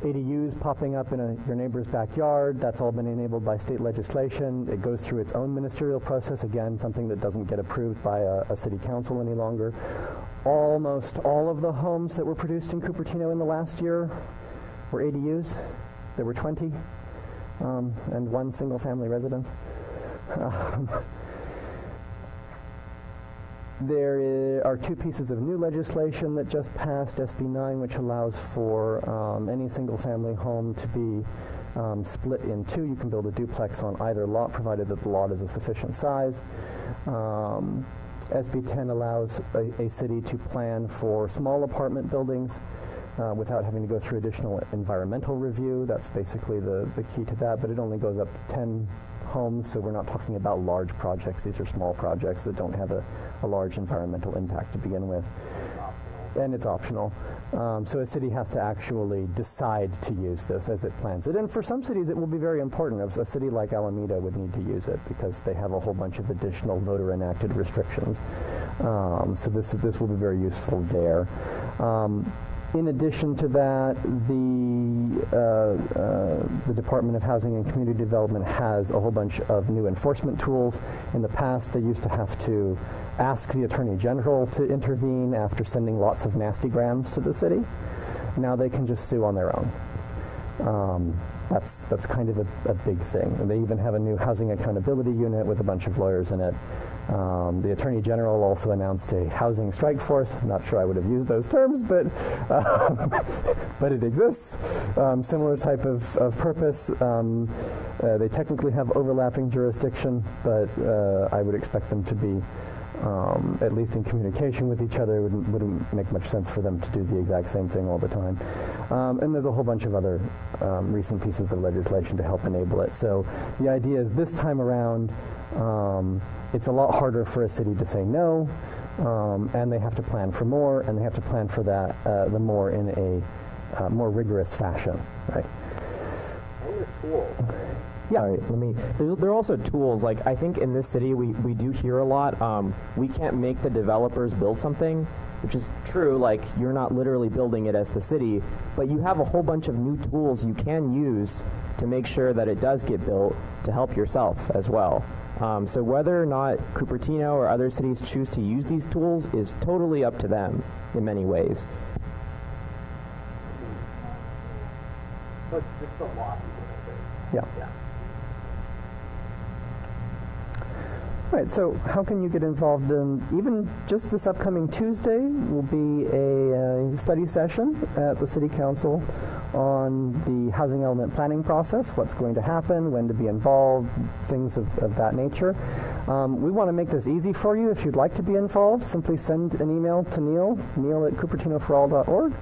ADUs popping up in your neighbor's backyard, that's all been enabled by state legislation. It goes through its own ministerial process, again, something that doesn't get approved by a city council any longer. Almost all of the homes that were produced in Cupertino in the last year were ADUs. There were 20, and one single-family residence. There are two pieces of new legislation that just passed, SB 9, which allows for any single-family home to be split in two. You can build a duplex on either lot, provided that the lot is a sufficient size. SB 10 allows a city to plan for small apartment buildings without having to go through additional environmental review. That's basically the key to that, but it only goes up to 10 homes, so we're not talking about large projects. These are small projects that don't have a large environmental impact to begin with. And it's optional. So a city has to actually decide to use this as it plans it. And for some cities, it will be very important. A city like Alameda would need to use it because they have a whole bunch of additional voter-enacted restrictions. So this will be very useful there. In addition to that, the Department of Housing and Community Development has a whole bunch of new enforcement tools. In the past, they used to have to ask the Attorney General to intervene after sending lots of nastygrams to the city. Now they can just sue on their own. That's kind of a big thing. And they even have a new housing accountability unit with a bunch of lawyers in it. The Attorney General also announced a housing strike force. I'm not sure I would have used those terms, but it exists. Similar type of purpose. They technically have overlapping jurisdiction, but I would expect them to be at least in communication with each other. It wouldn't make much sense for them to do the exact same thing all the time. And there's a whole bunch of other recent pieces of legislation to help enable it. So the idea is this time around, it's a lot harder for a city to say no, and they have to plan for more, and they have to plan for that the more in a more rigorous fashion, right? What are tools? Yeah. All right, there are also tools. Like, I think in this city we do hear a lot, we can't make the developers build something, which is true. Like, you're not literally building it as the city, but you have a whole bunch of new tools you can use to make sure that it does get built to help yourself as well. So whether or not Cupertino or other cities choose to use these tools is totally up to them in many ways. But just the laws. Yeah. Right, so how can you get involved in, even just this upcoming Tuesday will be a study session at the City Council on the housing element planning process, what's going to happen, when to be involved, things of that nature. We want to make this easy for you. If you'd like to be involved, simply send an email to Neil at cupertinoforall.org,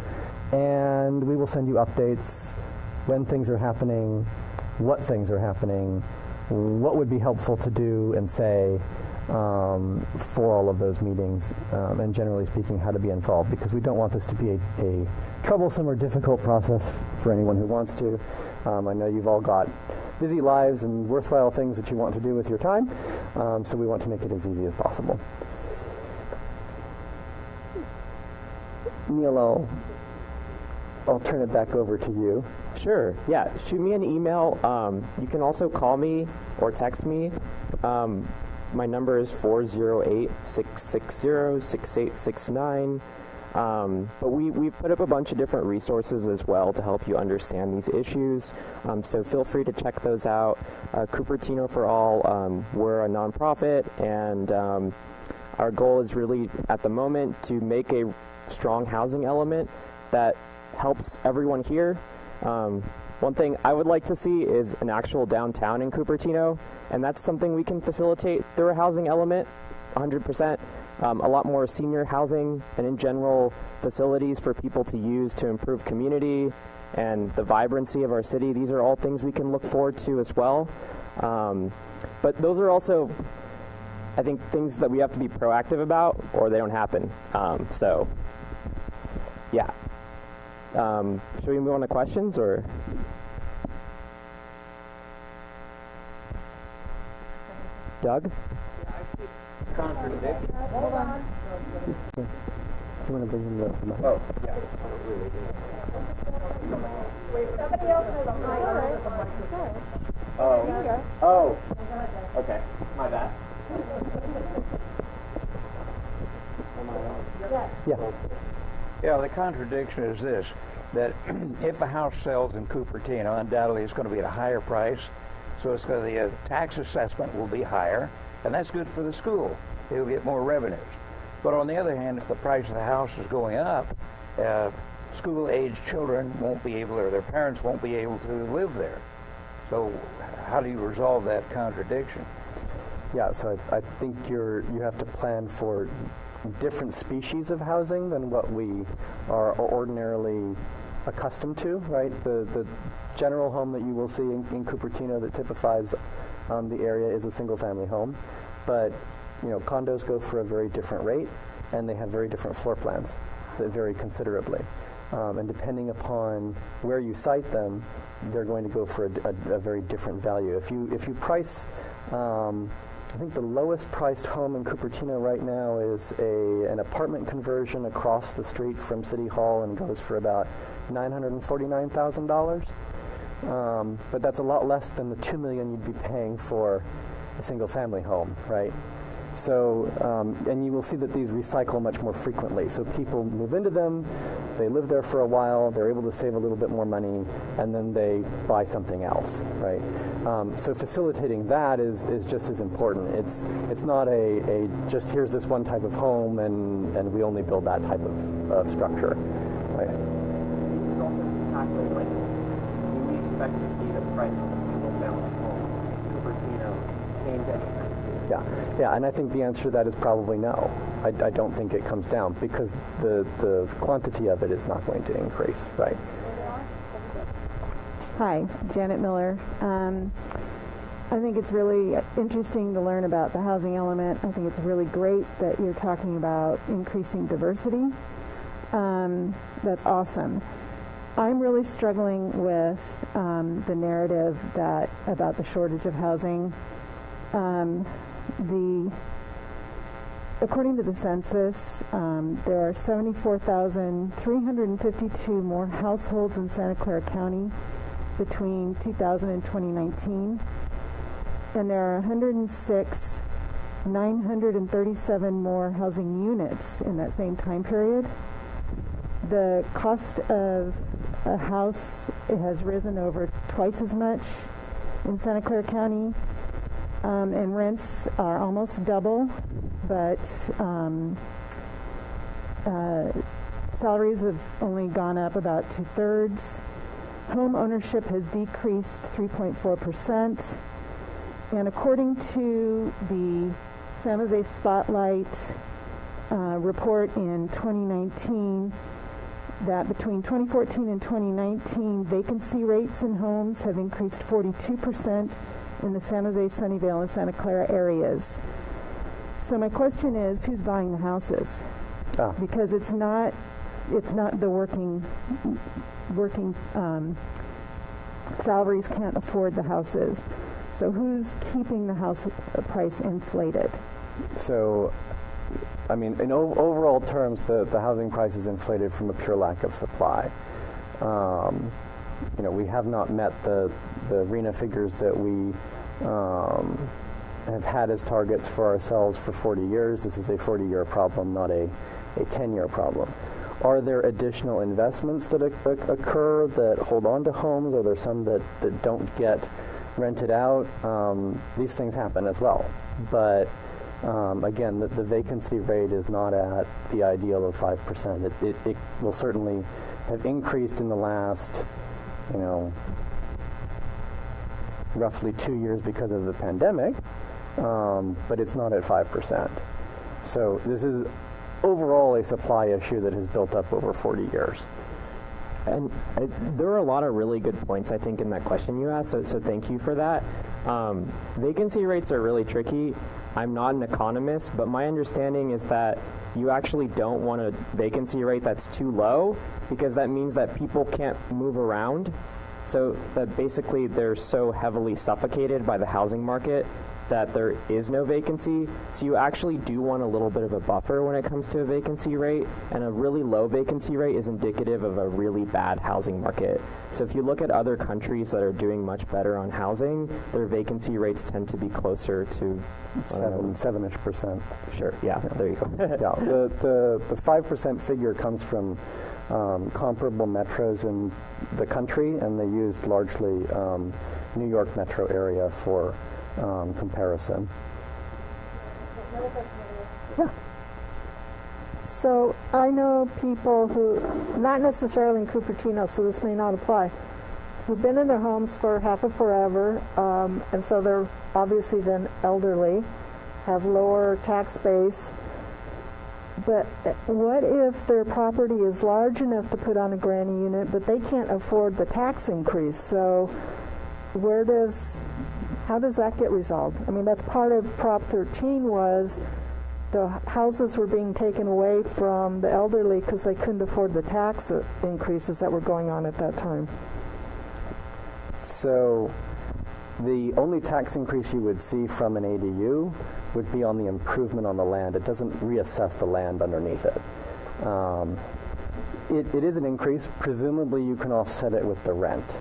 and we will send you updates when things are happening, what things are happening, what would be helpful to do and say for all of those meetings, and generally speaking, how to be involved, because we don't want this to be a troublesome or difficult process for anyone who wants to. I know you've all got busy lives and worthwhile things that you want to do with your time, so we want to make it as easy as possible. Neil, I'll turn it back over to you. Sure, yeah, shoot me an email. You can also call me or text me. My number is 408-660-6869. But we've put up a bunch of different resources as well to help you understand these issues. So feel free to check those out. Cupertino for All, we're a nonprofit, and our goal is really, at the moment, to make a strong housing element that helps everyone here. One thing I would like to see is an actual downtown in Cupertino, and that's something we can facilitate through a housing element, 100%. A lot more senior housing and in general facilities for people to use to improve community and the vibrancy of our city. These are all things we can look forward to as well. But those are also, I think, things that we have to be proactive about or they don't happen. So, yeah. Should we move on to questions, or? Doug? Contradict. you want to bring him the mic? Oh, yeah. Wait, somebody else has a mic. Oh, okay. My bad. Yeah. Yeah, the contradiction is this, that if a house sells in Cupertino, undoubtedly it's going to be at a higher price, so it's going to, the tax assessment will be higher, and that's good for the school. It'll get more revenues. But on the other hand, if the price of the house is going up, school-aged children won't be able, or their parents won't be able to live there. So how do you resolve that contradiction? Yeah, so I think you have to plan for different species of housing than what we are ordinarily accustomed to, right? The general home that you will see in Cupertino that typifies the area is a single-family home, but condos go for a very different rate, and they have very different floor plans that vary considerably. And depending upon where you site them, they're going to go for a very different value. If you price, I think the lowest priced home in Cupertino right now is an apartment conversion across the street from City Hall and goes for about $949,000. But that's a lot less than the $2 million you'd be paying for a single family home, right? So, and you will see that these recycle much more frequently. So people move into them, they live there for a while, they're able to save a little bit more money, and then they buy something else, right? So facilitating that is just as important. It's not a just here's this one type of home and we only build that type of structure, right? It's also tackling, like, do we expect to see the price of a single family home in Cupertino change anytime soon? Yeah, and I think the answer to that is probably no. I don't think it comes down because the quantity of it is not going to increase, right? Hi, Janet Miller. I think it's really interesting to learn about the housing element. I think it's really great that you're talking about increasing diversity. That's awesome. I'm really struggling with the narrative about the shortage of housing. According to the census, there are 74,352 more households in Santa Clara County between 2000 and 2019, and there are 106,937 more housing units in that same time period. The cost of a house has risen over twice as much in Santa Clara County. And rents are almost double, but salaries have only gone up about 2/3. Home ownership has decreased 3.4%. And according to the San Jose Spotlight report in 2019, that between 2014 and 2019, vacancy rates in homes have increased 42% in the San Jose, Sunnyvale, and Santa Clara areas. So my question is, who's buying the houses? Because it's not the working salaries can't afford the houses. So who's keeping the house price inflated? So, I mean, in overall terms, the housing price is inflated from a pure lack of supply. We have not met the RHNA figures that we have had as targets for ourselves for 40 years. This is a 40-year problem, not a 10-year problem. Are there additional investments that occur that hold on to homes? Are there some that don't get rented out? These things happen as well. But again, the vacancy rate is not at the ideal of 5%. It will certainly have increased in the last, roughly 2 years because of the pandemic, but it's not at 5%. So this is overall a supply issue that has built up over 40 years. And there are a lot of really good points, I think, in that question you asked, so thank you for that. Vacancy rates are really tricky. I'm not an economist, but my understanding is that you actually don't want a vacancy rate that's too low, because that means that people can't move around. So that basically they're so heavily suffocated by the housing market that there is no vacancy. So you actually do want a little bit of a buffer when it comes to a vacancy rate, and a really low vacancy rate is indicative of a really bad housing market. So if you look at other countries that are doing much better on housing, their vacancy rates tend to be closer to 7-ish%. Sure, yeah, there you go. Yeah, the 5% figure comes from comparable metros in the country, and they used largely New York metro area for comparison. Yeah. So I know people who, not necessarily in Cupertino, so this may not apply, who've been in their homes for half of forever, and so they're obviously then elderly, have lower tax base. But what if their property is large enough to put on a granny unit, but they can't afford the tax increase? So how does that get resolved? I mean, that's part of Prop 13 was the houses were being taken away from the elderly because they couldn't afford the tax increases that were going on at that time. So the only tax increase you would see from an ADU would be on the improvement on the land. It doesn't reassess the land underneath it. It is an increase. Presumably you can offset it with the rent.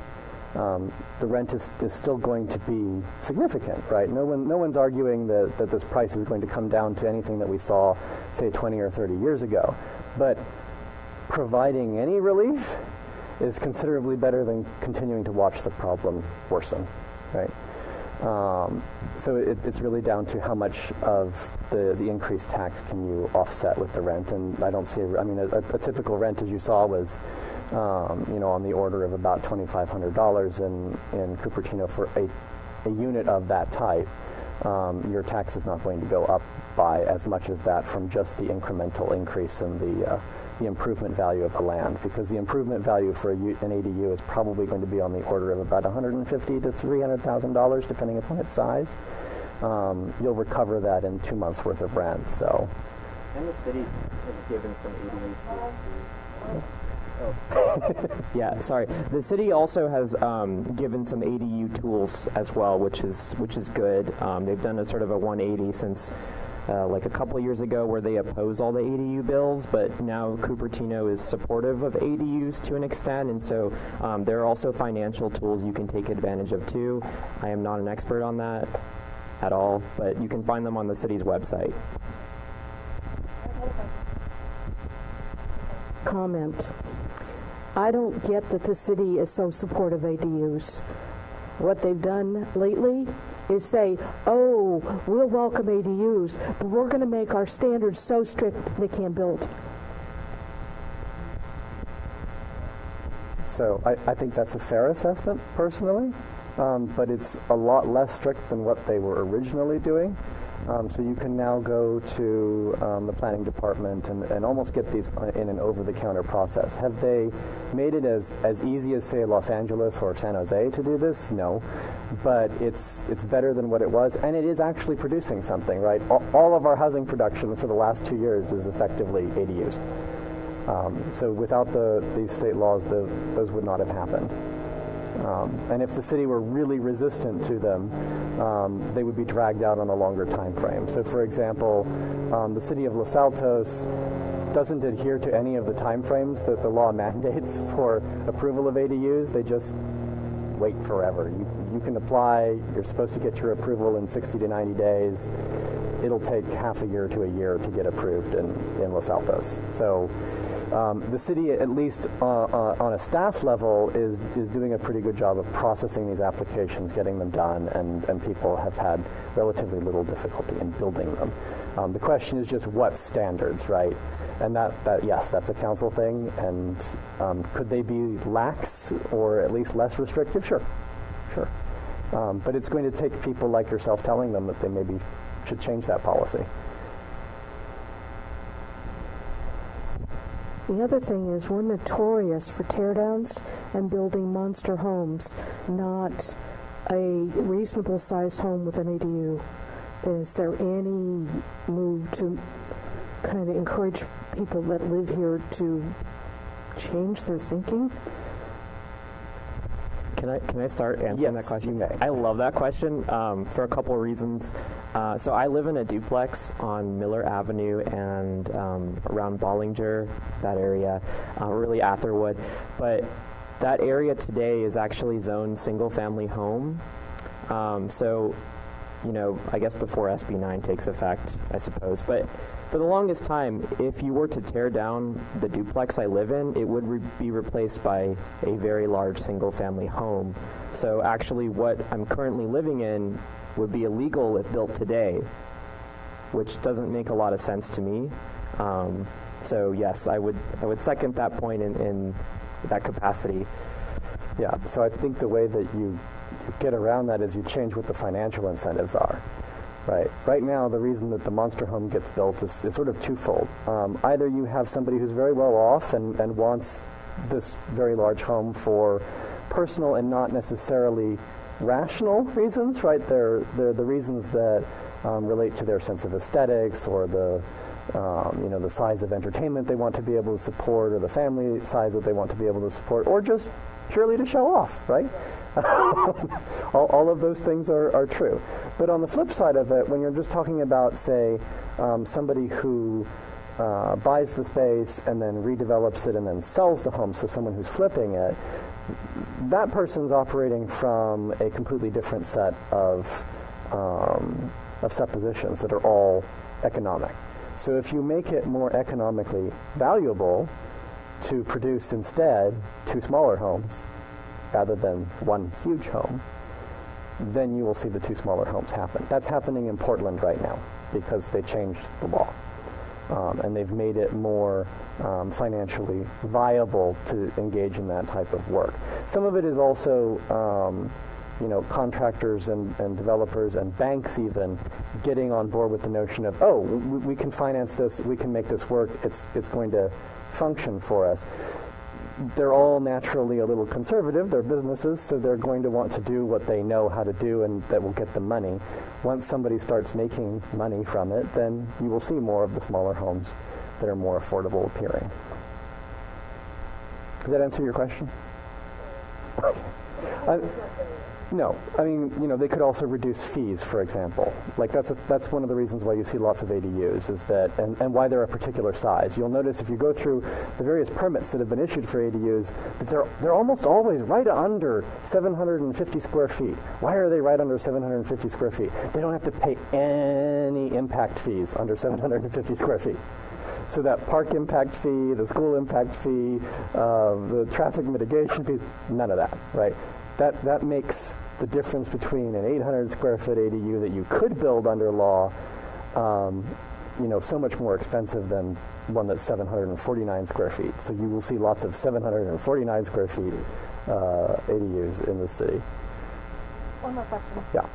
The rent is still going to be significant, right? No one's arguing that this price is going to come down to anything that we saw, say, 20 or 30 years ago. But providing any relief is considerably better than continuing to watch the problem worsen, right? So it's really down to how much of the increased tax can you offset with the rent. And I don't see, a typical rent, as you saw, was on the order of about $2,500 in Cupertino for a unit of that type. Your tax is not going to go up by as much as that from just the incremental increase in the improvement value of the land, because the improvement value for an ADU is probably going to be on the order of about $150,000 to $300,000, depending upon its size. You'll recover that in 2 months' worth of rent. So, and the city has given some ADU tools. Yeah, sorry. The city also has given some ADU tools as well, which is good. They've done a sort of a 180 since like a couple of years ago, where they opposed all the ADU bills, but now Cupertino is supportive of ADUs to an extent, and so there are also financial tools you can take advantage of too. I am not an expert on that at all, but you can find them on the city's website. Comment. I don't get that the city is so supportive of ADUs. What they've done lately is say, oh, we'll welcome ADUs, but we're going to make our standards so strict they can't build. So I think that's a fair assessment, personally, but it's a lot less strict than what they were originally doing. So you can now go to the planning department and almost get these in an over-the-counter process. Have they made it as easy as, say, Los Angeles or San Jose to do this? No. But it's better than what it was, and it is actually producing something, right? All of our housing production for the last 2 years is effectively ADUs. So without these state laws, those would not have happened. And if the city were really resistant to them, they would be dragged out on a longer time frame. So, for example, the city of Los Altos doesn't adhere to any of the time frames that the law mandates for approval of ADUs. They just wait forever. You can apply. You're supposed to get your approval in 60 to 90 days. It'll take half a year to a year to get approved in Los Altos. So the city, at least on a staff level, is doing a pretty good job of processing these applications, getting them done, and people have had relatively little difficulty in building them. The question is just what standards, right? And that yes, that's a council thing. And could they be lax or at least less restrictive? Sure. But it's going to take people like yourself telling them that they maybe should change that policy. The other thing is we're notorious for teardowns and building monster homes, not a reasonable sized home with an ADU. Is there any move to kind of encourage people that live here to change their thinking? Can I start answering that question? You may. I love that question for a couple of reasons. So I live in a duplex on Miller Avenue and around Bollinger, that area, really Atherwood. But that area today is actually zoned single-family home. So, you know, I guess before SB 9 takes effect, I suppose. But for the longest time, if you were to tear down the duplex I live in, it would be replaced by a very large single-family home. So actually what I'm currently living in would be illegal if built today, which doesn't make a lot of sense to me. So yes, I would second that point in that capacity. Yeah, so I think the way that you get around that is you change what the financial incentives are. Right. Right now, the reason that the monster home gets built is sort of twofold. Either you have somebody who's very well off and wants this very large home for personal and not necessarily rational reasons, right? They're the reasons that relate to their sense of aesthetics or the the size of entertainment they want to be able to support, or the family size that they want to be able to support, or just purely to show off, right? all of those things are true. But on the flip side of it, when you're just talking about, say, somebody who buys the space and then redevelops it and then sells the home, so someone who's flipping it, that person's operating from a completely different set of suppositions that are all economic. So if you make it more economically valuable to produce instead two smaller homes rather than one huge home, then you will see the two smaller homes happen. That's happening in Portland right now because they changed the law. And they've made it more financially viable to engage in that type of work. Some of it is also contractors and developers and banks even getting on board with the notion of, oh, we can finance this, we can make this work, it's going to function for us. They're all naturally a little conservative, they're businesses, so they're going to want to do what they know how to do and that will get them money. Once somebody starts making money from it, then you will see more of the smaller homes that are more affordable appearing. Does that answer your question? No, I mean, they could also reduce fees, for example. Like that's one of the reasons why you see lots of ADUs is that, and why they're a particular size. You'll notice if you go through the various permits that have been issued for ADUs, that they're almost always right under 750 square feet. Why are they right under 750 square feet? They don't have to pay any impact fees under 750 square feet. So that park impact fee, the school impact fee, the traffic mitigation fee, none of that, right? That makes the difference between an 800 square foot ADU that you could build under law, so much more expensive than one that's 749 square feet. So you will see lots of 749 square feet ADUs in the city. One more question. Yeah.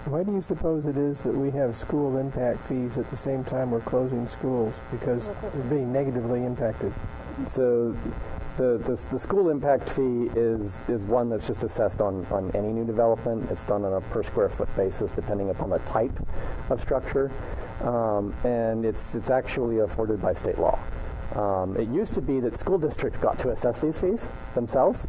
Why do you suppose it is that we have school impact fees at the same time we're closing schools? Because they're being negatively impacted. So the school impact fee is one that's just assessed on any new development. It's done on a per square foot basis depending upon the type of structure, and it's actually afforded by state law. It used to be that school districts got to assess these fees themselves,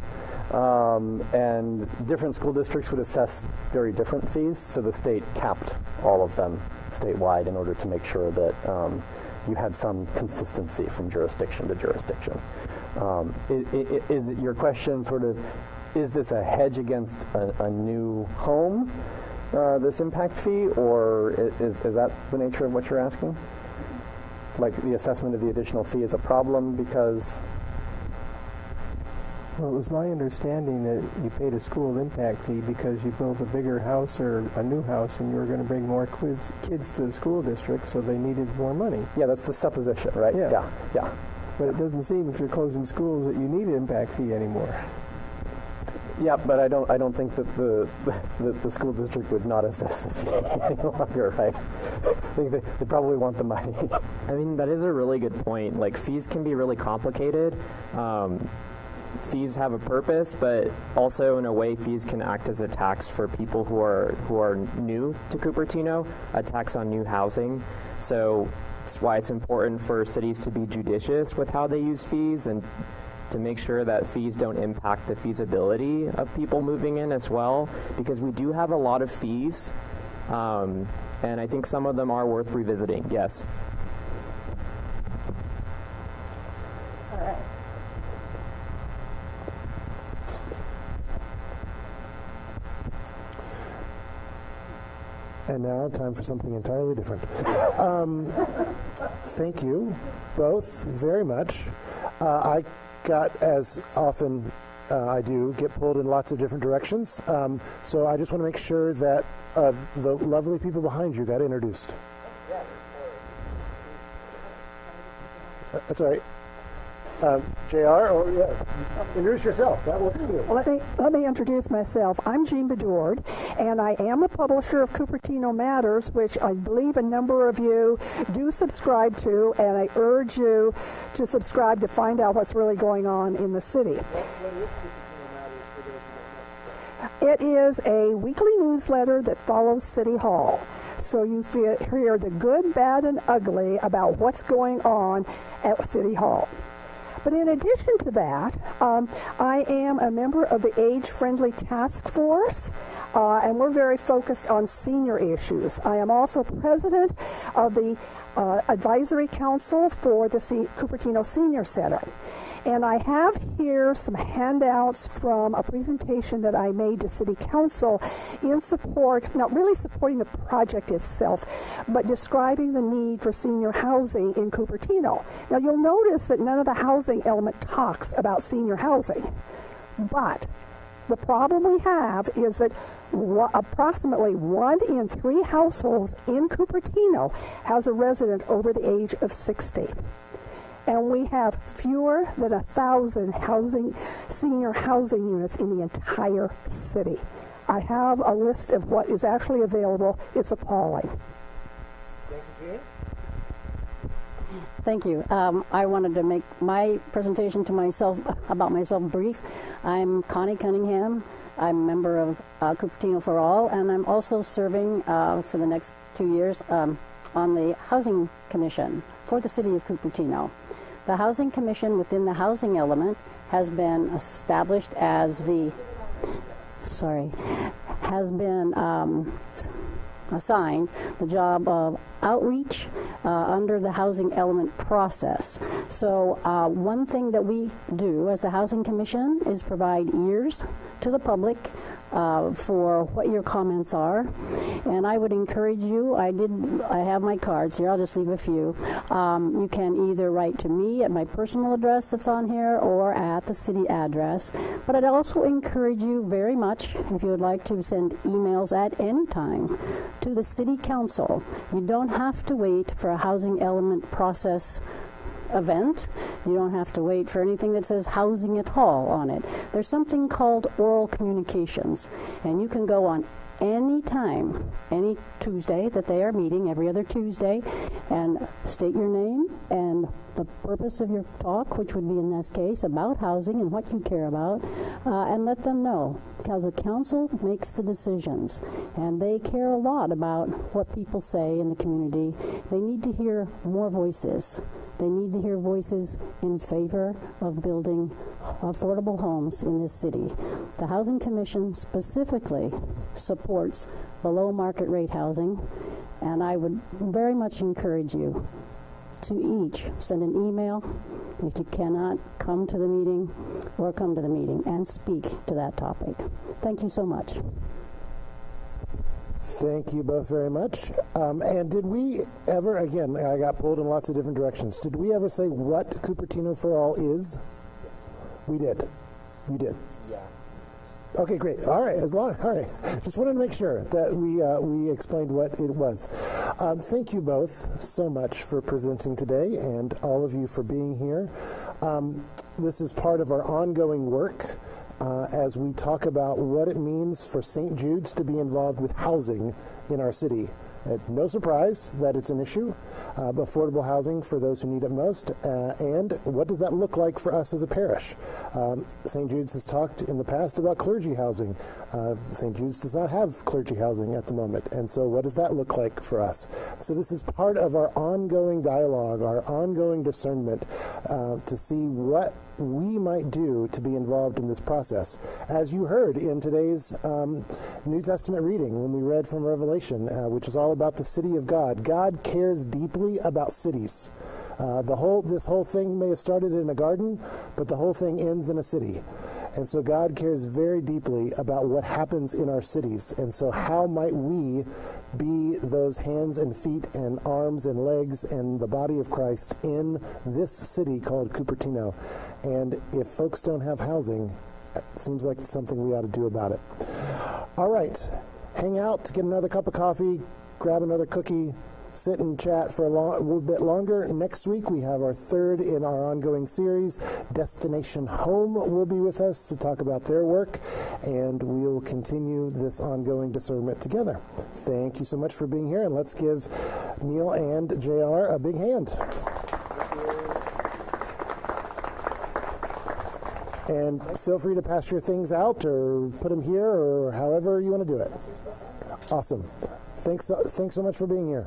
and different school districts would assess very different fees, so the state capped all of them statewide in order to make sure that you had some consistency from jurisdiction to jurisdiction. Is it your question sort of, is this a hedge against a new home, this impact fee, or is that the nature of what you're asking? Like the assessment of the additional fee is a problem because? Well, it was my understanding that you paid a school impact fee because you built a bigger house or a new house and you were going to bring more kids to the school district, so they needed more money. Yeah, that's the supposition, right? Yeah. Yeah. But it doesn't seem, if you're closing schools, that you need an impact fee anymore. Yeah, but I don't think that the school district would not assess the fee any longer, right? I think they probably want the money. I mean, that is a really good point. Like, fees can be really complicated. Fees have a purpose, but also in a way, fees can act as a tax for people who are new to Cupertino, a tax on new housing. So that's why it's important for cities to be judicious with how they use fees and to make sure that fees don't impact the feasibility of people moving in as well, because we do have a lot of fees, and I think some of them are worth revisiting. Yes. All right. And now, time for something entirely different. Thank you both very much. I got, as often I do, get pulled in lots of different directions. So I just want to make sure that the lovely people behind you got introduced. That's all right. JR, or introduce yourself. That works too. Let me introduce myself. I'm Jean Bedord, and I am the publisher of Cupertino Matters, which I believe a number of you do subscribe to, and I urge you to subscribe to find out what's really going on in the city. What is Cupertino Matters for those who don't know? It is a weekly newsletter that follows City Hall. So you hear the good, bad, and ugly about what's going on at City Hall. But in addition to that, I am a member of the Age-Friendly Task Force, and we're very focused on senior issues. I am also president of the Advisory Council for the Cupertino Senior Center. And I have here some handouts from a presentation that I made to City Council in support, not really supporting the project itself, but describing the need for senior housing in Cupertino. Now you'll notice that none of the housing element talks about senior housing, but the problem we have is that approximately 1 in 3 households in Cupertino has a resident over the age of 60. And we have fewer than 1,000 senior housing units in the entire city. I have a list of what is actually available. It's appalling. Thank you, Jean. Thank you. I wanted to make my presentation about myself brief. I'm Connie Cunningham. I'm a member of Cupertino for All, and I'm also serving for the next 2 years on the Housing Commission for the City of Cupertino. The Housing Commission within the housing element has been established as assigned the job of outreach under the housing element process. So one thing that we do as a Housing Commission is provide ears to the public for what your comments are, and I would encourage you, I have my cards here, I'll just leave a few. You can either write to me at my personal address that's on here or at the city address, but I'd also encourage you very much, if you would like to send emails at any time to the City Council. You don't have to wait for a housing element process event. You don't have to wait for anything that says housing at all on it. There's something called oral communications, and you can go on any time, any Tuesday that they are meeting, every other Tuesday, and state your name and the purpose of your talk, which would be in this case about housing and what you care about, and let them know, because the council makes the decisions, and they care a lot about what people say in the community. They need to hear more voices. They need to hear voices in favor of building affordable homes in this city. The Housing Commission specifically supports below market rate housing, and I would very much encourage you to each send an email if you cannot come to the meeting, or come to the meeting and speak to that topic. Thank you so much. Thank you both very much. And did we ever, again, I got pulled in lots of different directions. Did we ever say what Cupertino for All is? We did. You did. Yeah. Okay, great. All right. All right. Just wanted to make sure that we explained what it was. Thank you both so much for presenting today, and all of you for being here. This is part of our ongoing work as we talk about what it means for St. Jude's to be involved with housing in our city. No surprise that it's an issue, affordable housing for those who need it most, and what does that look like for us as a parish? St. Jude's has talked in the past about clergy housing. St. Jude's does not have clergy housing at the moment, and so what does that look like for us? So this is part of our ongoing dialogue, our ongoing discernment to see what we might do to be involved in this process. As you heard in today's New Testament reading when we read from Revelation, which is all about the city of God. God cares deeply about cities. This whole thing may have started in a garden, but the whole thing ends in a city. And so God cares very deeply about what happens in our cities. And so how might we be those hands and feet and arms and legs and the body of Christ in this city called Cupertino? And if folks don't have housing, it seems like something we ought to do about it. All right, hang out, get another cup of coffee, grab another cookie, sit and chat for a little bit longer. Next week, we have our third in our ongoing series. Destination Home will be with us to talk about their work, and we'll continue this ongoing discernment together. Thank you so much for being here, and let's give Neil and JR a big hand. And feel free to pass your things out or put them here or however you want to do it. Awesome. Thanks so much for being here.